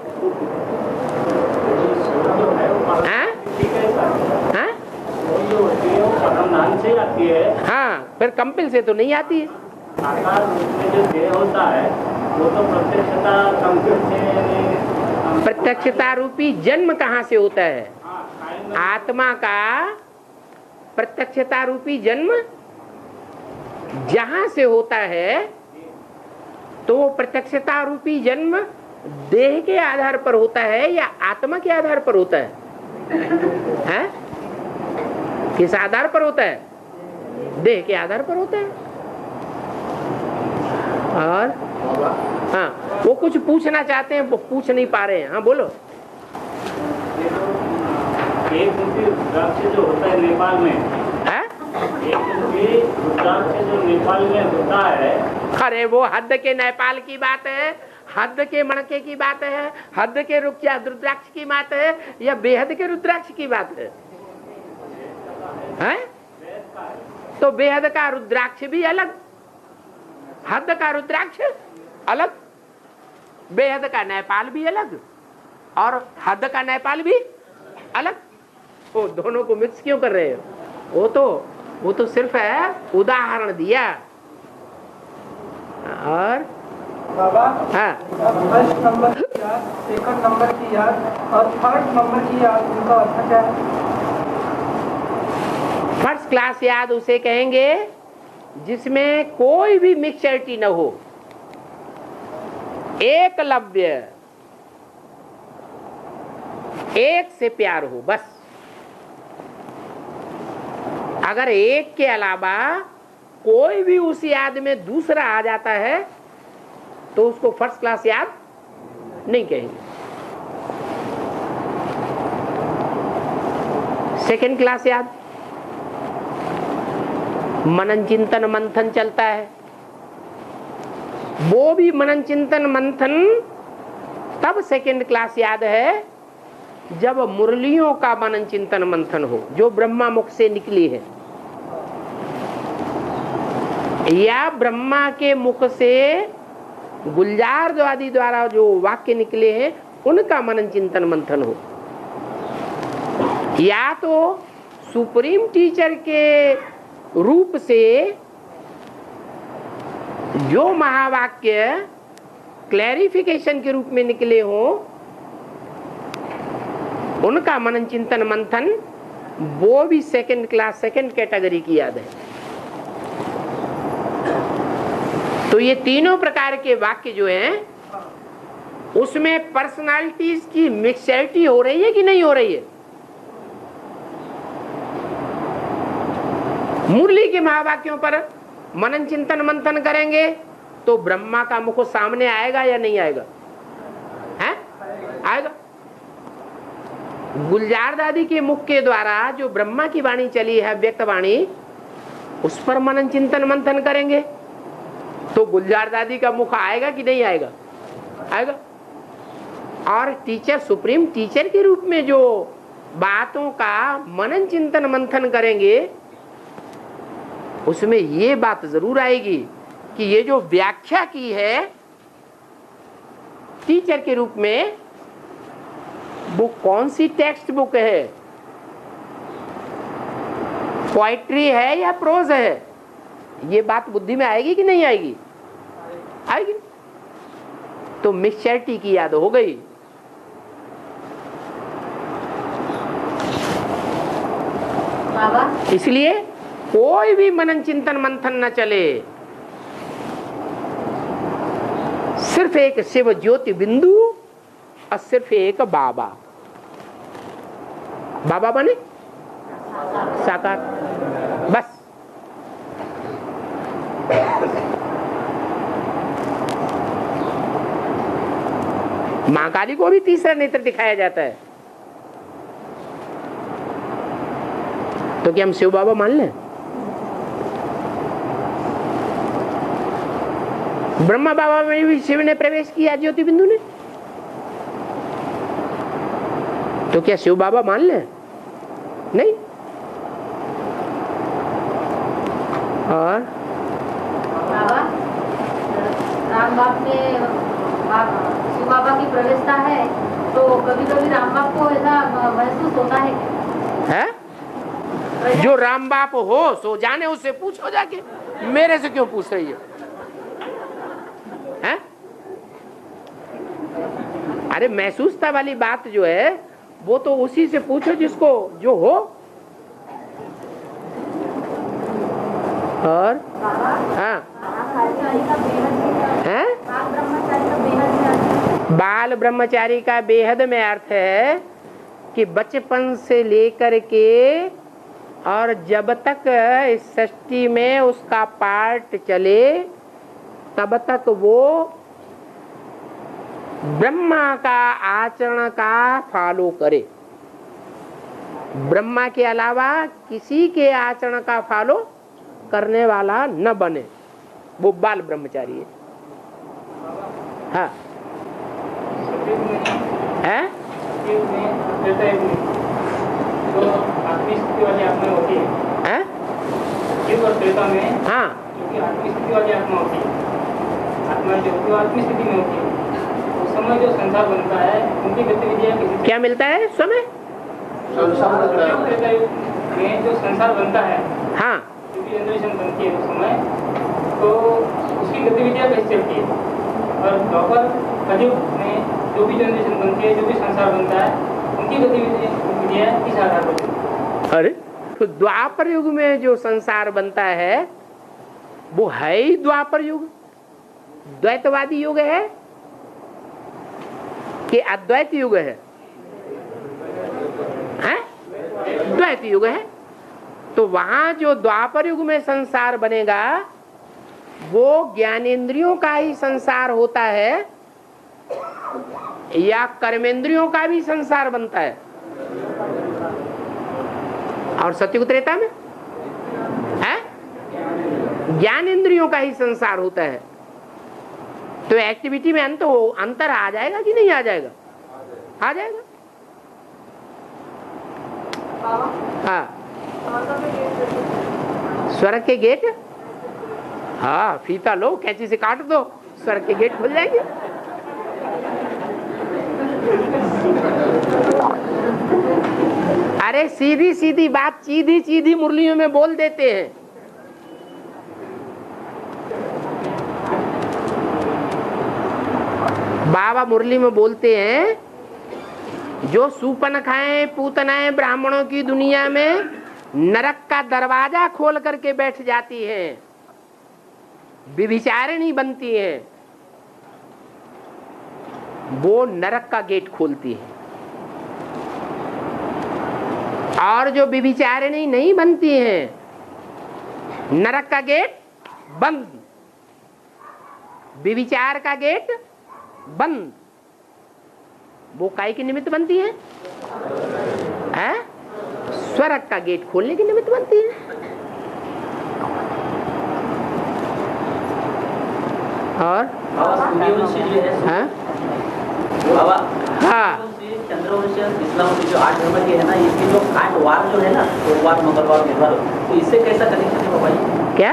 [SPEAKER 1] हाँ, फिर कंपिल से तो नहीं आती है।
[SPEAKER 5] आकार में जो देह होता है वो तो प्रत्यक्षता कंपिल से,
[SPEAKER 1] प्रत्यक्षता रूपी जन्म कहाँ से होता है? आत्मा का प्रत्यक्षता रूपी जन्म जहां से होता है, तो वो प्रत्यक्षता रूपी जन्म देह के आधार पर होता है या आत्मा के आधार पर होता है? हैं? किस आधार पर होता है? देह के आधार पर होता है। और हाँ, वो कुछ पूछना चाहते हैं, वो पूछ नहीं पा रहे हैं। हाँ बोलो।
[SPEAKER 5] एक जो होता है नेपाल में,
[SPEAKER 1] है?
[SPEAKER 5] एक भी रुद्राक्ष जो नेपाल में होता है,
[SPEAKER 1] अरे वो हद के नेपाल की बात है, हद के मणके की बात है, हद के रुद्राक्ष की बात है, या बेहद के रुद्राक्ष की बात है? हैं? तो बेहद का रुद्राक्ष भी अलग, हद का रुद्राक्ष अलग, बेहद का नेपाल भी अलग और हद का नेपाल भी अलग। वो दोनों को मिक्स क्यों कर रहे हो? वो तो सिर्फ है उदाहरण दिया। और
[SPEAKER 6] बाबा,
[SPEAKER 1] हाँ,
[SPEAKER 6] फर्स्ट नंबर की याद, सेकंड नंबर की याद और थर्ड नंबर की याद, उनका अर्थ क्या है?
[SPEAKER 1] फर्स्ट क्लास याद उसे कहेंगे जिसमें कोई भी मिक्सचरिटी न हो, एकलव्य, एक से प्यार हो बस। अगर एक के अलावा कोई भी उस याद में दूसरा आ जाता है तो उसको फर्स्ट क्लास याद नहीं कहेंगे। सेकंड क्लास याद, मनन चिंतन मंथन चलता है, वो भी मनन चिंतन मंथन तब सेकंड क्लास याद है जब मुरलियों का मनन चिंतन मंथन हो जो ब्रह्मा मुख से निकली है, या ब्रह्मा के मुख से गुलजार आदि द्वारा जो वाक्य निकले हैं उनका मनन चिंतन मंथन हो, या तो सुप्रीम टीचर के रूप से जो महावाक्य क्लैरिफिकेशन के रूप में निकले हो उनका मनन चिंतन मंथन, वो भी सेकंड क्लास, सेकंड कैटेगरी की याद है। तो ये तीनों प्रकार के वाक्य जो हैं उसमें पर्सनालिटीज की मिक्सचरिटी हो रही है कि नहीं हो रही है? मुरली के महावाक्यों पर मनन चिंतन मंथन करेंगे तो ब्रह्मा का मुख सामने आएगा या नहीं आएगा? है? आएगा। गुलजार दादी के मुख के द्वारा जो ब्रह्मा की वाणी चली है, व्यक्त वाणी, उस पर मनन चिंतन मंथन करेंगे तो गुलजार दादी का मुख आएगा कि नहीं आएगा? आएगा। और टीचर, सुप्रीम टीचर के रूप में जो बातों का मनन चिंतन मंथन करेंगे उसमें ये बात जरूर आएगी कि ये जो व्याख्या की है टीचर के रूप में, वो कौन सी टेक्स्ट बुक है, पोइट्री है या प्रोज है? ये बात बुद्धि में आएगी कि नहीं आएगी? आएगी। तो मिक्सचरिटी की याद हो गई। इसलिए कोई भी मनन चिंतन मंथन न चले, सिर्फ एक शिव ज्योति बिंदु और सिर्फ एक बाबा। बाबा बने साकार, बस। मां काली को भी तीसरा नेत्र दिखाया जाता है, तो क्या हम शिव बाबा मान लें? ब्रह्मा बाबा में भी शिव ने प्रवेश किया, ज्योति बिंदु ने, तो क्या शिव बाबा मान लें? नहीं। और
[SPEAKER 2] बाबा, राम बाप ने शिव बाबा की प्रवेशता है, तो कभी कभी राम बाप को ऐसा महसूस होता है?
[SPEAKER 1] जो राम बाप हो सो जाने, उससे पूछो जाके, मेरे से क्यों पूछ रही है? अरे महसूसता वाली बात जो है वो तो उसी से पूछो जिसको जो हो। और हाँ, बाल ब्रह्मचारी का बेहद में अर्थ है कि बचपन से लेकर के और जब तक इस सृष्टि में उसका पार्ट चले तब तक वो ब्रह्मा का आचरण का फॉलो करे, ब्रह्मा के अलावा किसी के आचरण का फॉलो करने वाला न बने, वो बाल ब्रह्मचारी है। हाँ है
[SPEAKER 5] तो आत्मिक स्थिति वाली आत्मा होती है,
[SPEAKER 1] हैं?
[SPEAKER 5] शिव और त्रेता में
[SPEAKER 1] हाँ
[SPEAKER 5] क्योंकि आत्मिक स्थिति वाली आत्मा होती है, आत्मा जो होती है आत्मिक स्थिति में होती है, उस समय जो संसार बनता है उनकी गतिविधियाँ किसी
[SPEAKER 1] क्या मिलता है समय?
[SPEAKER 4] संसार बनता है।
[SPEAKER 5] त्रेता युग में जो संसार बनता है,
[SPEAKER 1] हाँ
[SPEAKER 5] जो भी जनरेशन बनती है उस समय, तो उसकी गतिविधियाँ कैसे चलती है, और द्वापर कलयुग में जो भी जनरेशन बनती है, जो भी संसार बनता है, उनकी गतिविधियाँ किस आधार पर चलती है?
[SPEAKER 1] अरे तो द्वापर युग में जो संसार बनता है वो है ही द्वापर युग। द्वैतवादी युग है कि अद्वैत युग है? हैं? द्वैत युग है। तो वहां जो द्वापर युग में संसार बनेगा वो ज्ञानेंद्रियों का ही संसार होता है या कर्मेंद्रियों का भी संसार बनता है? और सत्युग त्रेता में है ज्ञान इंद्रियों का ही संसार होता है। तो एक्टिविटी में अंतर आ जाएगा कि नहीं आ जाएगा? आ जाएगा। हाँ स्वर्ग के गेट, हाँ फीता लो कैंची से काट दो, स्वर्ग के गेट खुल जाएंगे। अरे सीधी सीधी बात सीधी सीधी मुरलियों में बोल देते हैं। बाबा मुरली में बोलते हैं जो सूपनखाएं पूतनाएं ब्राह्मणों की दुनिया में नरक का दरवाजा खोल करके बैठ जाती हैं, व्यभिचारिणी बनती हैं, वो नरक का गेट खोलती है। और जो व्यभिचारिणी नहीं बनती हैं, नरक का गेट बंद, व्यभिचार का गेट बंद, वो काय के निमित्त बनती है? स्वर्ग का गेट खोलने के निमित्त बनती है। और हाँ हाँ
[SPEAKER 5] चंद्रवंशी इस्लाम की जो 8 धर्म के है ना, इसके जो 8 वार जो है ना, सोमवार मंगलवार बुधवार, तो इससे कैसा कनेक्शन है बाबा जी?
[SPEAKER 1] क्या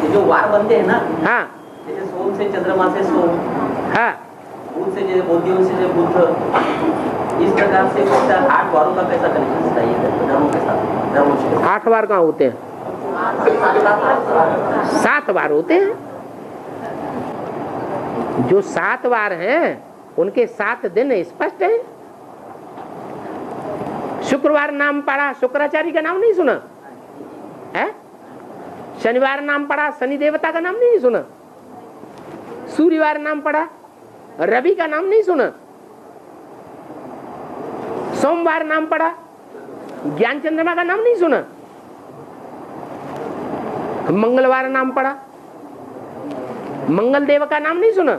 [SPEAKER 5] ये जो वार बनते हैं ना,
[SPEAKER 1] हाँ
[SPEAKER 5] जैसे सोम से चंद्रमा से सोम,
[SPEAKER 1] हाँ
[SPEAKER 5] बुध से जैसे बौद्धियों से बुध, इस प्रकार से 8 वारों का कैसा कनेक्शन चाहिए धर्मों के साथ? धर्मों से
[SPEAKER 1] 8 बार कहाँ होते हैं? 7 बार होते हैं। जो 7 बार हैं उनके 7 दिन स्पष्ट है। शुक्रवार नाम पड़ा, शुक्राचार्य का नाम नहीं सुना है? शनिवार नाम पड़ा, शनि देवता का नाम नहीं सुना? सूर्यवार नाम पड़ा, रवि का नाम नहीं सुना? सोमवार नाम पड़ा, ज्ञान चंद्रमा का नाम नहीं सुना? मंगलवार नाम पड़ा, मंगल देव का नाम नहीं सुना?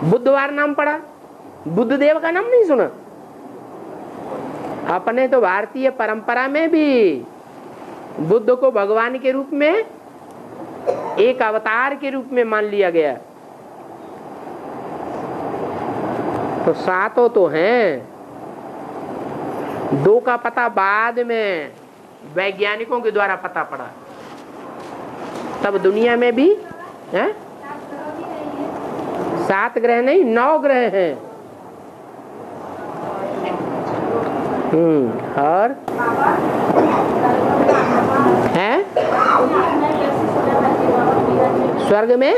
[SPEAKER 1] बुधवार नाम पड़ा, बुध देव का नाम नहीं सुना? अपने तो भारतीय परंपरा में भी बुद्ध को भगवान के रूप में, एक अवतार के रूप में मान लिया गया। तो 7 तो हैं, 2 का पता बाद में वैज्ञानिकों के द्वारा पता पड़ा। तब दुनिया में भी है 7 ग्रह नहीं 9 ग्रह हैं। और है स्वर्ग में,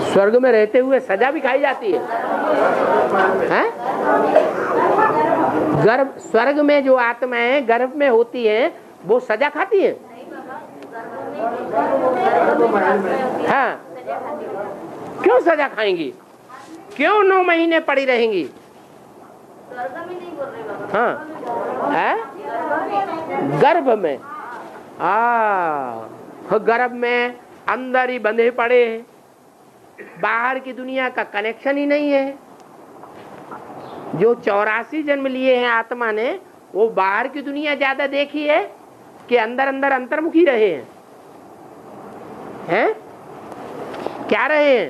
[SPEAKER 1] स्वर्ग में रहते हुए सजा भी खाई जाती है? गर्भ, स्वर्ग में जो आत्माएं गर्भ में होती हैं वो सजा खाती हैं? हाँ, क्यों सजा खाएंगी? क्यों 9 महीने पड़ी रहेंगी? हाँ गर्भ में, गर्भ में अंदर ही बंधे पड़े हैं, बाहर की दुनिया का कनेक्शन ही नहीं है। जो 84 जन्म लिए हैं आत्मा ने, वो बाहर की दुनिया ज्यादा देखी है कि अंदर अंदर अंतर्मुखी रहे हैं? हैं? क्या रहे हैं?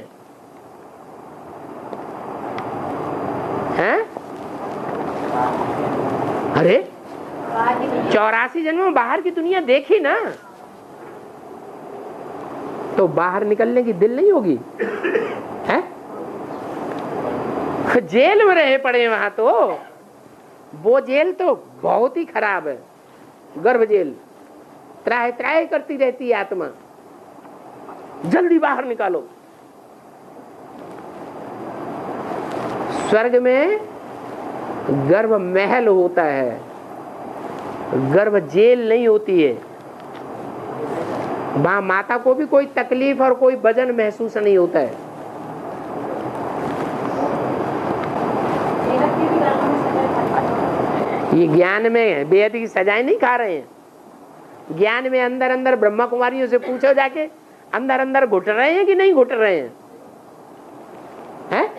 [SPEAKER 1] हैं? अरे 84 जन्मों में बाहर की दुनिया देखी ना, तो बाहर निकलने की दिल नहीं होगी? हैं? जेल में रहे पड़े वहां, तो वो जेल तो बहुत ही खराब है, गर्भ जेल। त्राह त्राह करती रहती है आत्मा, जल्दी बाहर निकालो। स्वर्ग में गर्भ महल होता है, गर्भ जेल नहीं होती है। वहां माता को भी कोई तकलीफ और कोई वजन महसूस नहीं होता है। ये ज्ञान में बेहद की सजाएं नहीं खा रहे हैं। ज्ञान में अंदर अंदर ब्रह्मा कुमारियों से पूछो जाके, अंदर अंदर घुट रहे हैं कि नहीं घुट रहे हैं? हैं?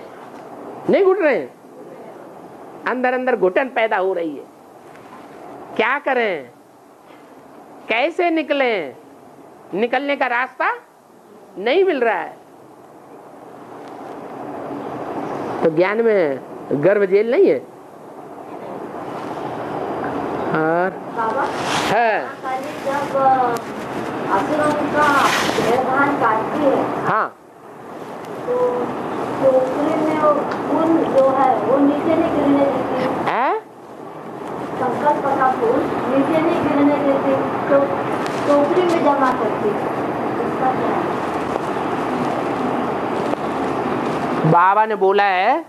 [SPEAKER 1] नहीं घुट रहे हैं, अंदर अंदर घुटन पैदा हो रही है। क्या करें, कैसे निकले? निकलने का रास्ता नहीं मिल रहा है। तो ज्ञान में गर्भ जेल नहीं है। और
[SPEAKER 3] बाबा
[SPEAKER 1] है
[SPEAKER 3] जब असुरों का व्यवहार काटती है,
[SPEAKER 1] हाँ,
[SPEAKER 3] तो टोकरी में वो फूल जो है वो नीचे नहीं गिरने देती।
[SPEAKER 1] है?
[SPEAKER 3] संकल्प का फूल नीचे नहीं गिरने देती, तो टोकरी में जमा करती है। इसका क्या है?
[SPEAKER 1] बाबा ने बोला है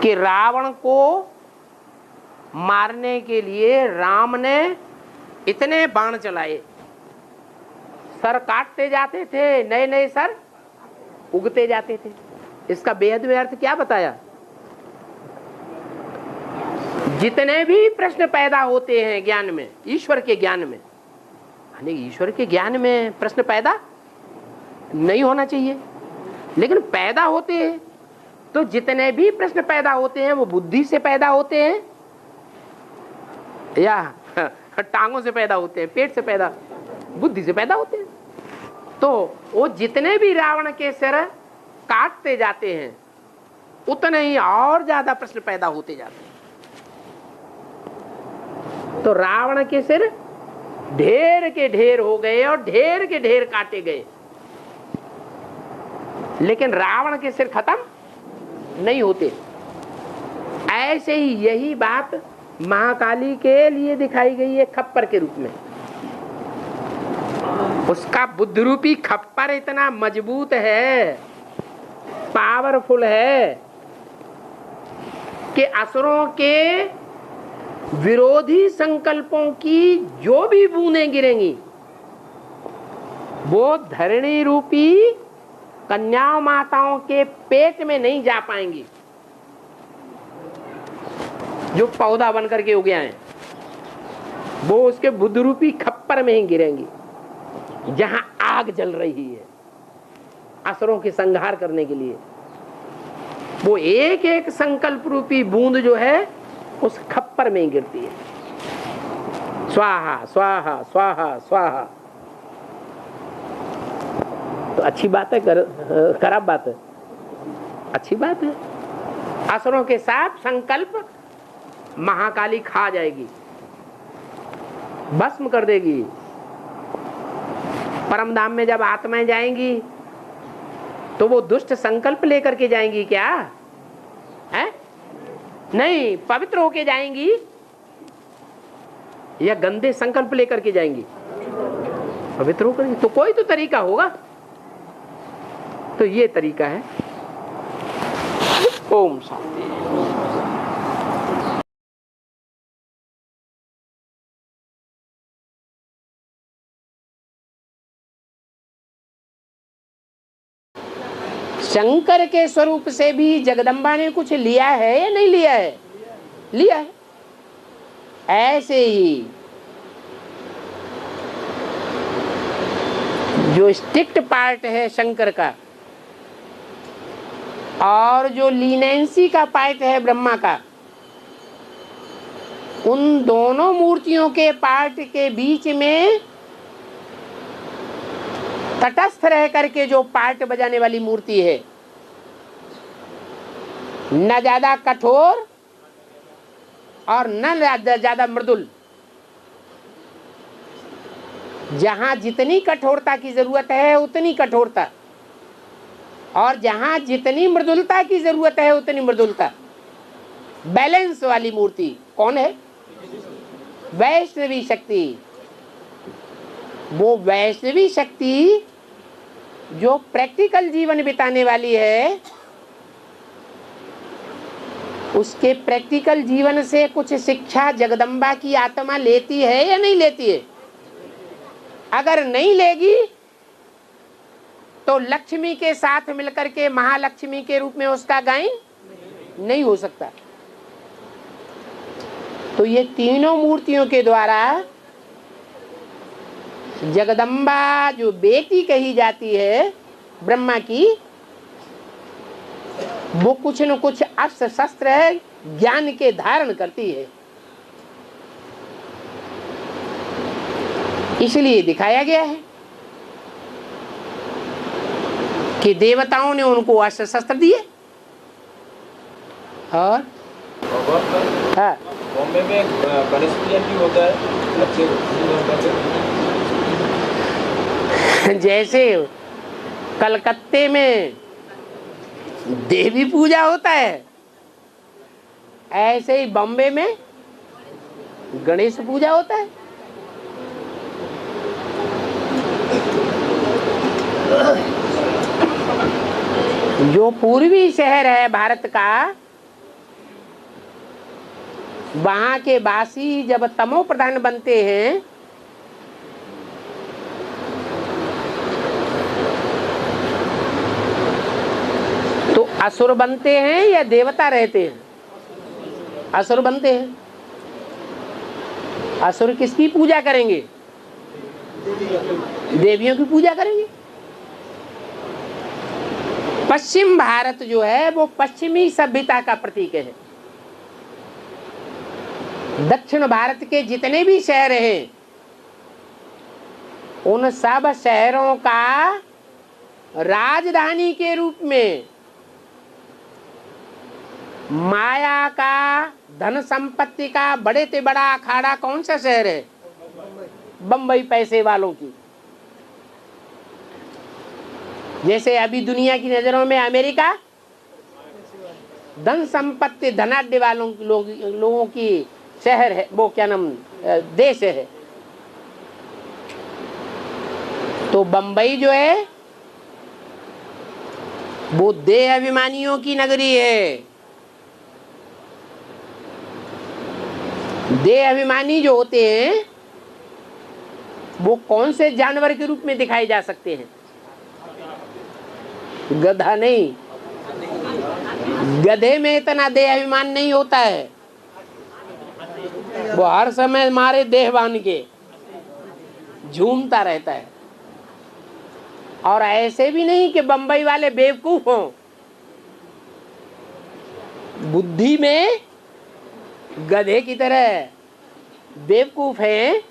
[SPEAKER 1] कि रावण को मारने के लिए राम ने इतने बाण चलाए, सर काटते जाते थे, नए नए सर उगते जाते थे। इसका बेहद में अर्थ क्या बताया? जितने भी प्रश्न पैदा होते हैं ज्ञान में, ईश्वर के ज्ञान में, ईश्वर के ज्ञान में प्रश्न पैदा नहीं होना चाहिए, लेकिन पैदा होते हैं। तो जितने भी प्रश्न पैदा होते हैं वो बुद्धि से पैदा होते हैं या टांगों से पैदा होते हैं, पेट से पैदा, बुद्धि से पैदा होते हैं। तो वो जितने भी रावण के सिर काटते जाते हैं उतने ही और ज्यादा प्रश्न पैदा होते जाते हैं। तो रावण के सिर ढेर के ढेर हो गए और ढेर के ढेर काटे गए, लेकिन रावण के सिर खत्म नहीं होते। ऐसे ही यही बात महाकाली के लिए दिखाई गई है खप्पर के रूप में। उसका बुद्ध रूपी खप्पर इतना मजबूत है, पावरफुल है कि असुरों के विरोधी संकल्पों की जो भी बूंदें गिरेंगी वो धरणी रूपी कन्या माताओं के पेट में नहीं जा पाएंगी, जो पौधा बन करके उगे हैं, वो उसके बुद्ध रूपी खप्पर में ही गिरेंगी, जहां आग जल रही है असुरों के संहार करने के लिए। वो एक एक संकल्प रूपी बूंद जो है उस खप्पर में ही गिरती है। स्वाहा स्वाहा स्वाहा स्वाहा। तो अच्छी बात है, खराब बात है? अच्छी बात है। असुरों के साथ संकल्प महाकाली खा जाएगी, भस्म कर देगी। परम धाम में जब आत्माएं जाएंगी तो वो दुष्ट संकल्प लेकर के जाएंगी क्या? है? नहीं, पवित्र होके जाएंगी या गंदे संकल्प लेकर के जाएंगी? पवित्र होकर। तो कोई तो तरीका होगा, तो ये तरीका है। ओम शांति। शंकर के स्वरूप से भी जगदम्बा ने कुछ लिया है या नहीं लिया है? लिया है। ऐसे ही जो स्ट्रिक्ट पार्ट है शंकर का और जो लीनेंसी का पार्ट है ब्रह्मा का, उन दोनों मूर्तियों के पार्ट के बीच में तटस्थ रह करके जो पार्ट बजाने वाली मूर्ति है, न ज्यादा कठोर और न ज्यादा मृदुल, जहां जितनी कठोरता की जरूरत है उतनी कठोरता, और जहां जितनी मृदुलता की जरूरत है उतनी मृदुलता, बैलेंस वाली मूर्ति कौन है? वैष्णवी शक्ति। वो वैष्णवी शक्ति जो प्रैक्टिकल जीवन बिताने वाली है, उसके प्रैक्टिकल जीवन से कुछ शिक्षा जगदम्बा की आत्मा लेती है या नहीं लेती है? अगर नहीं लेगी तो लक्ष्मी के साथ मिलकर के महालक्ष्मी के रूप में उसका गायन नहीं हो सकता। तो ये तीनों मूर्तियों के द्वारा जगदम्बा जो बेटी कही जाती है ब्रह्मा की, वो कुछ न कुछ अस्त्र शस्त्र है, ज्ञान के धारण करती है। इसलिए दिखाया गया है कि देवताओं ने उनको अस्त्र शस्त्र दिए। और हाँ,
[SPEAKER 7] बॉम्बे में गणेश पूजा क्यों होता है?
[SPEAKER 1] जैसे कलकत्ते में देवी पूजा होता है, ऐसे ही बॉम्बे में गणेश पूजा होता है। जो पूर्वी शहर है भारत का, वहां के वासी जब तमो प्रधान बनते हैं तो असुर बनते हैं या देवता रहते हैं? असुर बनते हैं। असुर किसकी पूजा करेंगे? देवियों की पूजा करेंगे। पश्चिम भारत जो है वो पश्चिमी सभ्यता का प्रतीक है। दक्षिण भारत के जितने भी शहर हैं, उन सब शहरों का राजधानी के रूप में माया का, धन संपत्ति का बड़े से बड़ा अखाड़ा कौन सा शहर है? बंबई पैसे वालों की। जैसे अभी दुनिया की नजरों में अमेरिका धन संपत्ति धनाढ्य वालों लोगों की शहर है, वो क्या नाम देश है। तो बंबई जो है वो देह अभिमानियों की नगरी है। देह अभिमानी जो होते हैं वो कौन से जानवर के रूप में दिखाए जा सकते हैं? गधा नहीं, गधे में इतना देह अभिमान नहीं होता है। वो हर समय मारे देहवान के झूमता रहता है। और ऐसे भी नहीं कि बंबई वाले बेवकूफ हों, बुद्धि में गधे की तरह बेवकूफ है,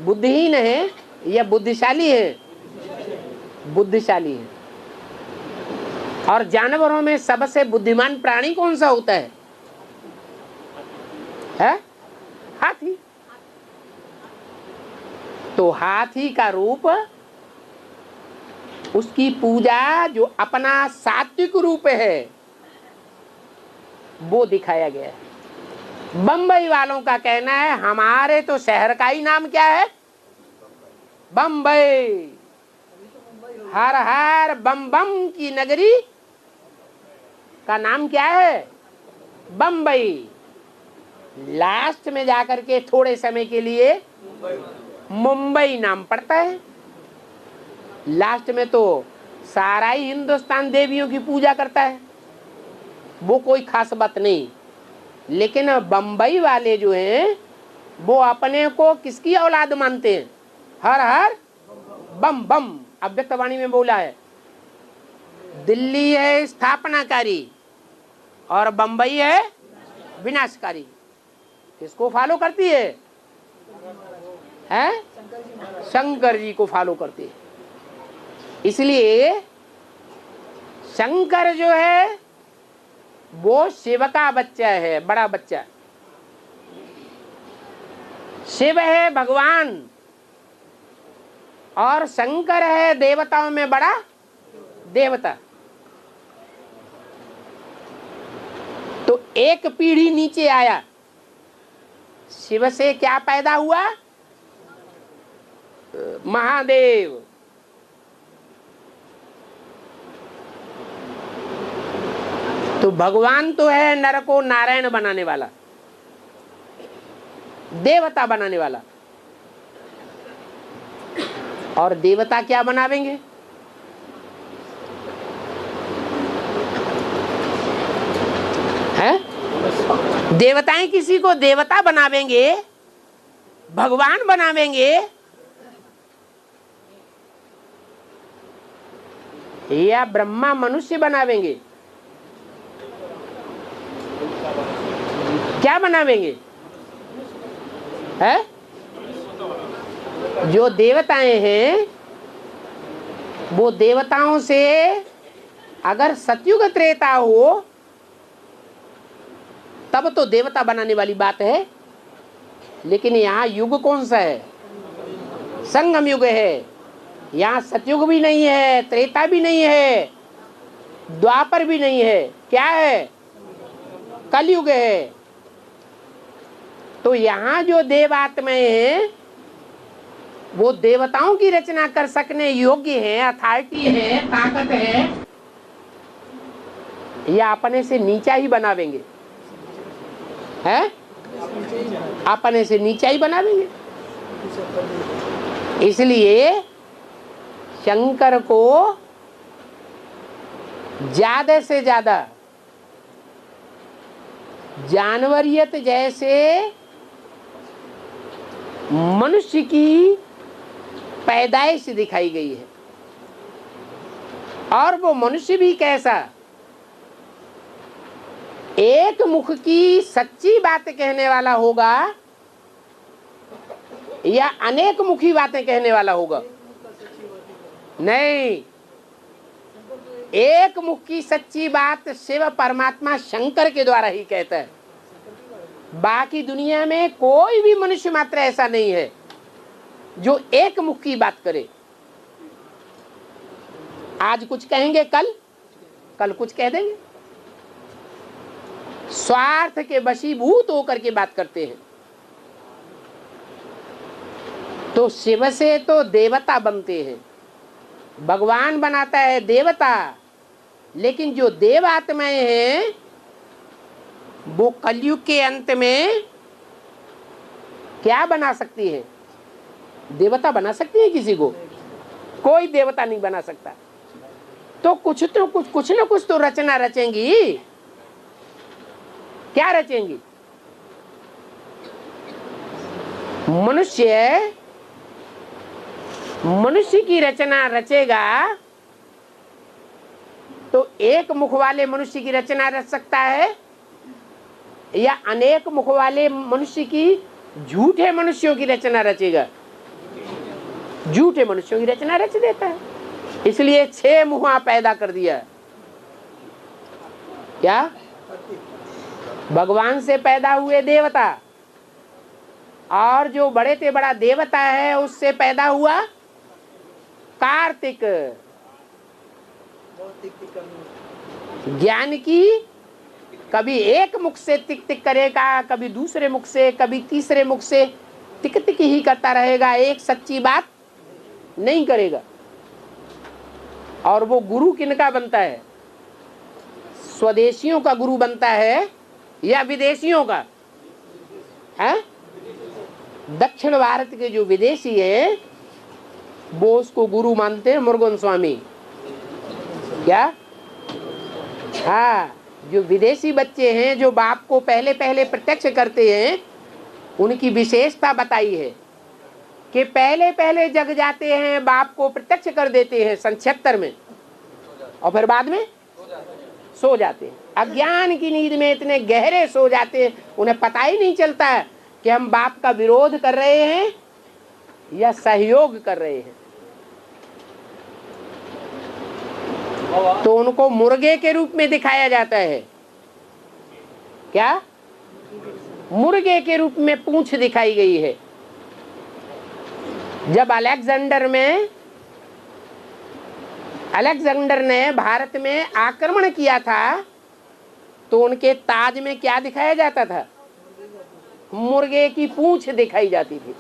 [SPEAKER 1] बुद्धिहीन है या बुद्धिशाली है? बुद्धिशाली है। और जानवरों में सबसे बुद्धिमान प्राणी कौन सा होता है? हाथी। तो हाथी का रूप, उसकी पूजा जो अपना सात्विक रूप है वो दिखाया गया है। बंबई वालों का कहना है हमारे तो शहर का ही नाम क्या है? बंबई। हर हर बम बम की नगरी का नाम क्या है? बंबई। लास्ट में जाकर के थोड़े समय के लिए मुंबई नाम पड़ता है। लास्ट में तो सारा ही हिंदुस्तान देवियों की पूजा करता है, वो कोई खास बात नहीं। लेकिन बंबई वाले जो हैं वो अपने को किसकी औलाद मानते हैं? हर हर बम बम। अव्यक्तवाणी में बोला है, दिल्ली है स्थापनाकारी और बंबई है विनाशकारी। किसको फॉलो करती है? हैं? शंकर जी को फॉलो करती है। इसलिए शंकर जो है वो शिव का बच्चा है, बड़ा बच्चा। शिव है भगवान और शंकर है देवताओं में बड़ा देवता। तो एक पीढ़ी नीचे आया, शिव से क्या पैदा हुआ? महादेव। तो भगवान तो है नर को नारायण बनाने वाला, देवता बनाने वाला। और देवता क्या बनावेंगे? हैं? देवताएं किसी को देवता बनावेंगे, भगवान बनावेंगे, या ब्रह्मा मनुष्य बनावेंगे? क्या बनावेंगे? है? जो देवताएं हैं वो देवताओं से अगर सतयुग त्रेता हो तब तो देवता बनाने वाली बात है। लेकिन यहाँ युग कौन सा है? संगम युग है। यहाँ सतयुग भी नहीं है, त्रेता भी नहीं है, द्वापर भी नहीं है। क्या है? कलयुग है। तो यहाँ जो देव आत्माएं हैं वो देवताओं की रचना कर सकने योग्य है, अथॉरिटी है, ताकत है, या अपने से नीचा ही बनावेंगे? है? अपने से नीचा ही बनावेंगे। इसलिए शंकर को ज्यादा से ज्यादा जानवरियत जैसे मनुष्य की पैदाइश दिखाई गई है। और वो मनुष्य भी कैसा? एक मुख की सच्ची बात कहने वाला होगा या अनेक मुखी बातें कहने वाला होगा? नहीं, एक मुख की सच्ची बात शिव परमात्मा शंकर के द्वारा ही कहता है। बाकी दुनिया में कोई भी मनुष्य मात्र ऐसा नहीं है जो एक मुख की बात करे। आज कुछ कहेंगे, कल कुछ कह देंगे। स्वार्थ के वशीभूत होकर के बात करते हैं। तो शिव से तो देवता बनते हैं, भगवान बनाता है देवता। लेकिन जो देव आत्माएं हैं वो कलयुग के अंत में क्या बना सकती है? देवता बना सकती है किसी को? कोई देवता नहीं बना सकता। तो कुछ न कुछ तो रचना रचेंगी। क्या रचेंगी? मनुष्य की रचना रचेगा तो एक मुख वाले मनुष्य की रचना रच सकता है या अनेक मुख वाले मनुष्य की, झूठे मनुष्यों की रचना रचेगा? झूठे मनुष्यों की रचना रच देता है। इसलिए 6 मुहा पैदा कर दिया। क्या? भगवान से पैदा हुए देवता, और जो बड़े से बड़ा देवता है उससे पैदा हुआ कार्तिक। ज्ञान की कभी एक मुख से टिक टिक करेगा, कभी दूसरे मुख से, कभी तीसरे मुख से टिक टिक ही करता रहेगा, एक सच्ची बात नहीं करेगा। और वो गुरु किनका बनता है? स्वदेशियों का गुरु बनता है या विदेशियों का? है? दक्षिण भारत के जो विदेशी है वो उसको गुरु मानते हैं, मुरुगन स्वामी। क्या? हाँ, जो विदेशी बच्चे हैं जो बाप को पहले पहले प्रत्यक्ष करते हैं उनकी विशेषता बताई है कि पहले पहले जग जाते हैं, बाप को प्रत्यक्ष कर देते हैं सन 76 में, और फिर बाद में सो जाते हैं। अज्ञान की नींद में इतने गहरे सो जाते हैं, उन्हें पता ही नहीं चलता है कि हम बाप का विरोध कर रहे हैं या सहयोग कर रहे हैं। तो उनको मुर्गे के रूप में दिखाया जाता है। क्या? मुर्गे के रूप में पूंछ दिखाई गई है। जब अलेक्जेंडर ने भारत में आक्रमण किया था तो उनके ताज में क्या दिखाया जाता था? मुर्गे की पूंछ दिखाई जाती थी।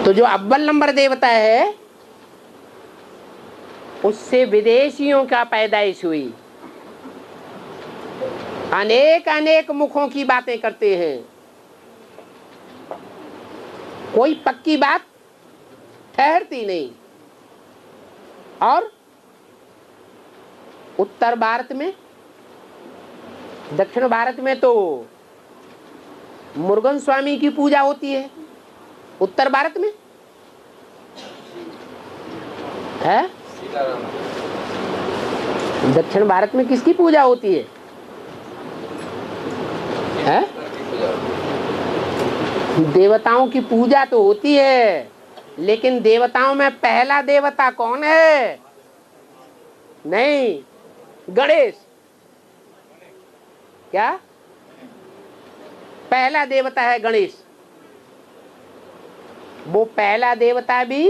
[SPEAKER 1] तो जो अव्वल नंबर देवता है उससे विदेशियों का पैदाइश हुई। अनेक अनेक मुखों की बातें करते हैं, कोई पक्की बात ठहरती नहीं। और उत्तर भारत में, दक्षिण भारत में तो मुरुगन स्वामी की पूजा होती है। उत्तर भारत में है, दक्षिण भारत में किसकी पूजा होती है? देवताओं की पूजा तो होती है, लेकिन देवताओं में पहला देवता कौन है? नहीं, गणेश। क्या? पहला देवता है गणेश। वो पहला देवता भी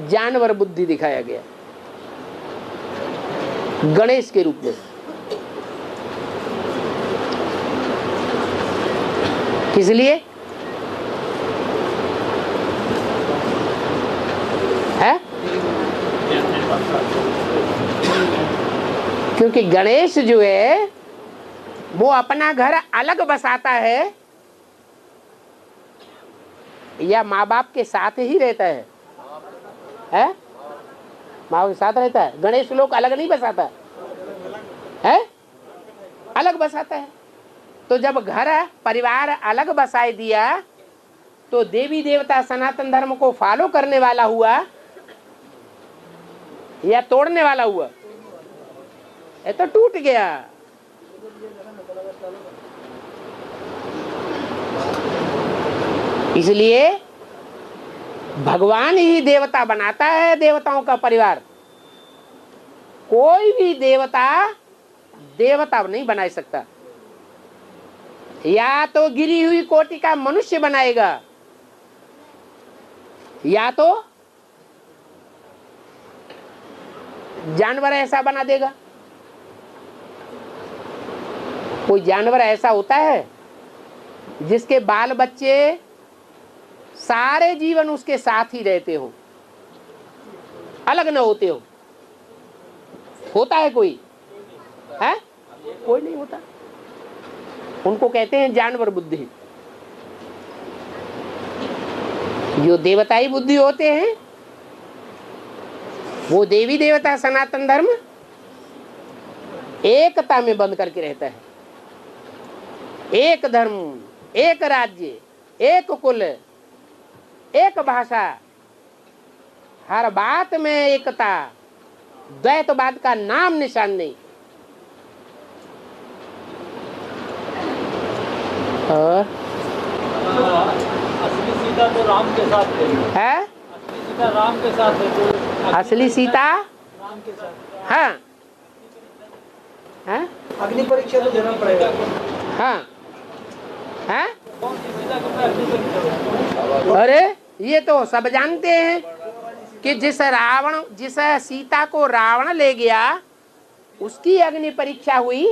[SPEAKER 1] जानवर बुद्धि दिखाया गया गणेश के रूप में। किस लिए है? क्योंकि गणेश जो है वो अपना घर अलग बसाता है या माँ बाप के साथ ही रहता है? माँ बाप के साथ रहता है। गणेश लोग अलग नहीं बसाता है, अलग बसाता है। तो जब घर परिवार अलग बसाए दिया तो देवी देवता सनातन धर्म को फॉलो करने वाला हुआ या तोड़ने वाला हुआ? ये तो टूट गया। इसलिए भगवान ही देवता बनाता है, देवताओं का परिवार। कोई भी देवता देवता नहीं बना सकता। या तो गिरी हुई कोटि का मनुष्य बनाएगा या तो जानवर ऐसा बना देगा। कोई जानवर ऐसा होता है जिसके बाल बच्चे सारे जीवन उसके साथ ही रहते हो, अलग न होते हो? होता है कोई? है? कोई नहीं होता। उनको कहते हैं जानवर बुद्धि। जो देवताई बुद्धि होते हैं वो देवी देवता सनातन धर्म एकता में बंद करके रहता है। एक धर्म, एक राज्य, एक कुल, एक भाषा, हर बात में एकता, द्वैतवाद का नाम निशान नहीं। और
[SPEAKER 8] असली सीता तो राम के साथ है। असली सीता राम के साथ है। तो
[SPEAKER 1] असली सीता
[SPEAKER 8] राम के साथ।
[SPEAKER 1] हाँ, हाँ,
[SPEAKER 6] अग्नि परीक्षा तो देना पड़ेगा।
[SPEAKER 1] हाँ, हाँ।
[SPEAKER 8] कौन सी सीता को अग्नि परीक्षा?
[SPEAKER 1] अरे ये तो सब जानते हैं कि जिस सीता को रावण ले गया उसकी अग्नि परीक्षा हुई,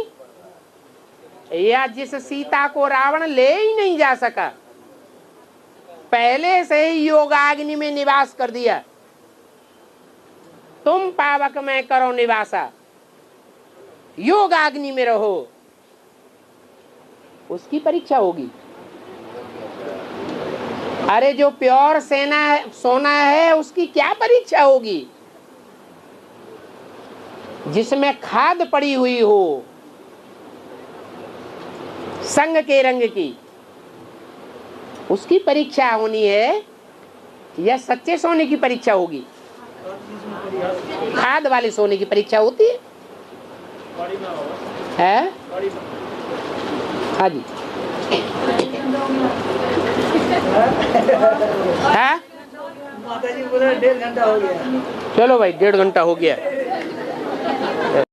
[SPEAKER 1] या जिस सीता को रावण ले ही नहीं जा सका, पहले से ही योगाग्नि में निवास कर दिया। तुम पावक में करो निवासा, योगाग्नि में रहो, उसकी परीक्षा होगी। अरे जो प्योर सोना है उसकी क्या परीक्षा होगी? जिसमें खाद पड़ी हुई हो संग के रंग की, उसकी परीक्षा होनी है या सच्चे सोने की परीक्षा होगी? खाद वाले सोने की परीक्षा होती है? हाँ जी। हाँ
[SPEAKER 6] माता जी बोला 1.5 घंटा हो गया।
[SPEAKER 1] चलो भाई 1.5 घंटा हो गया।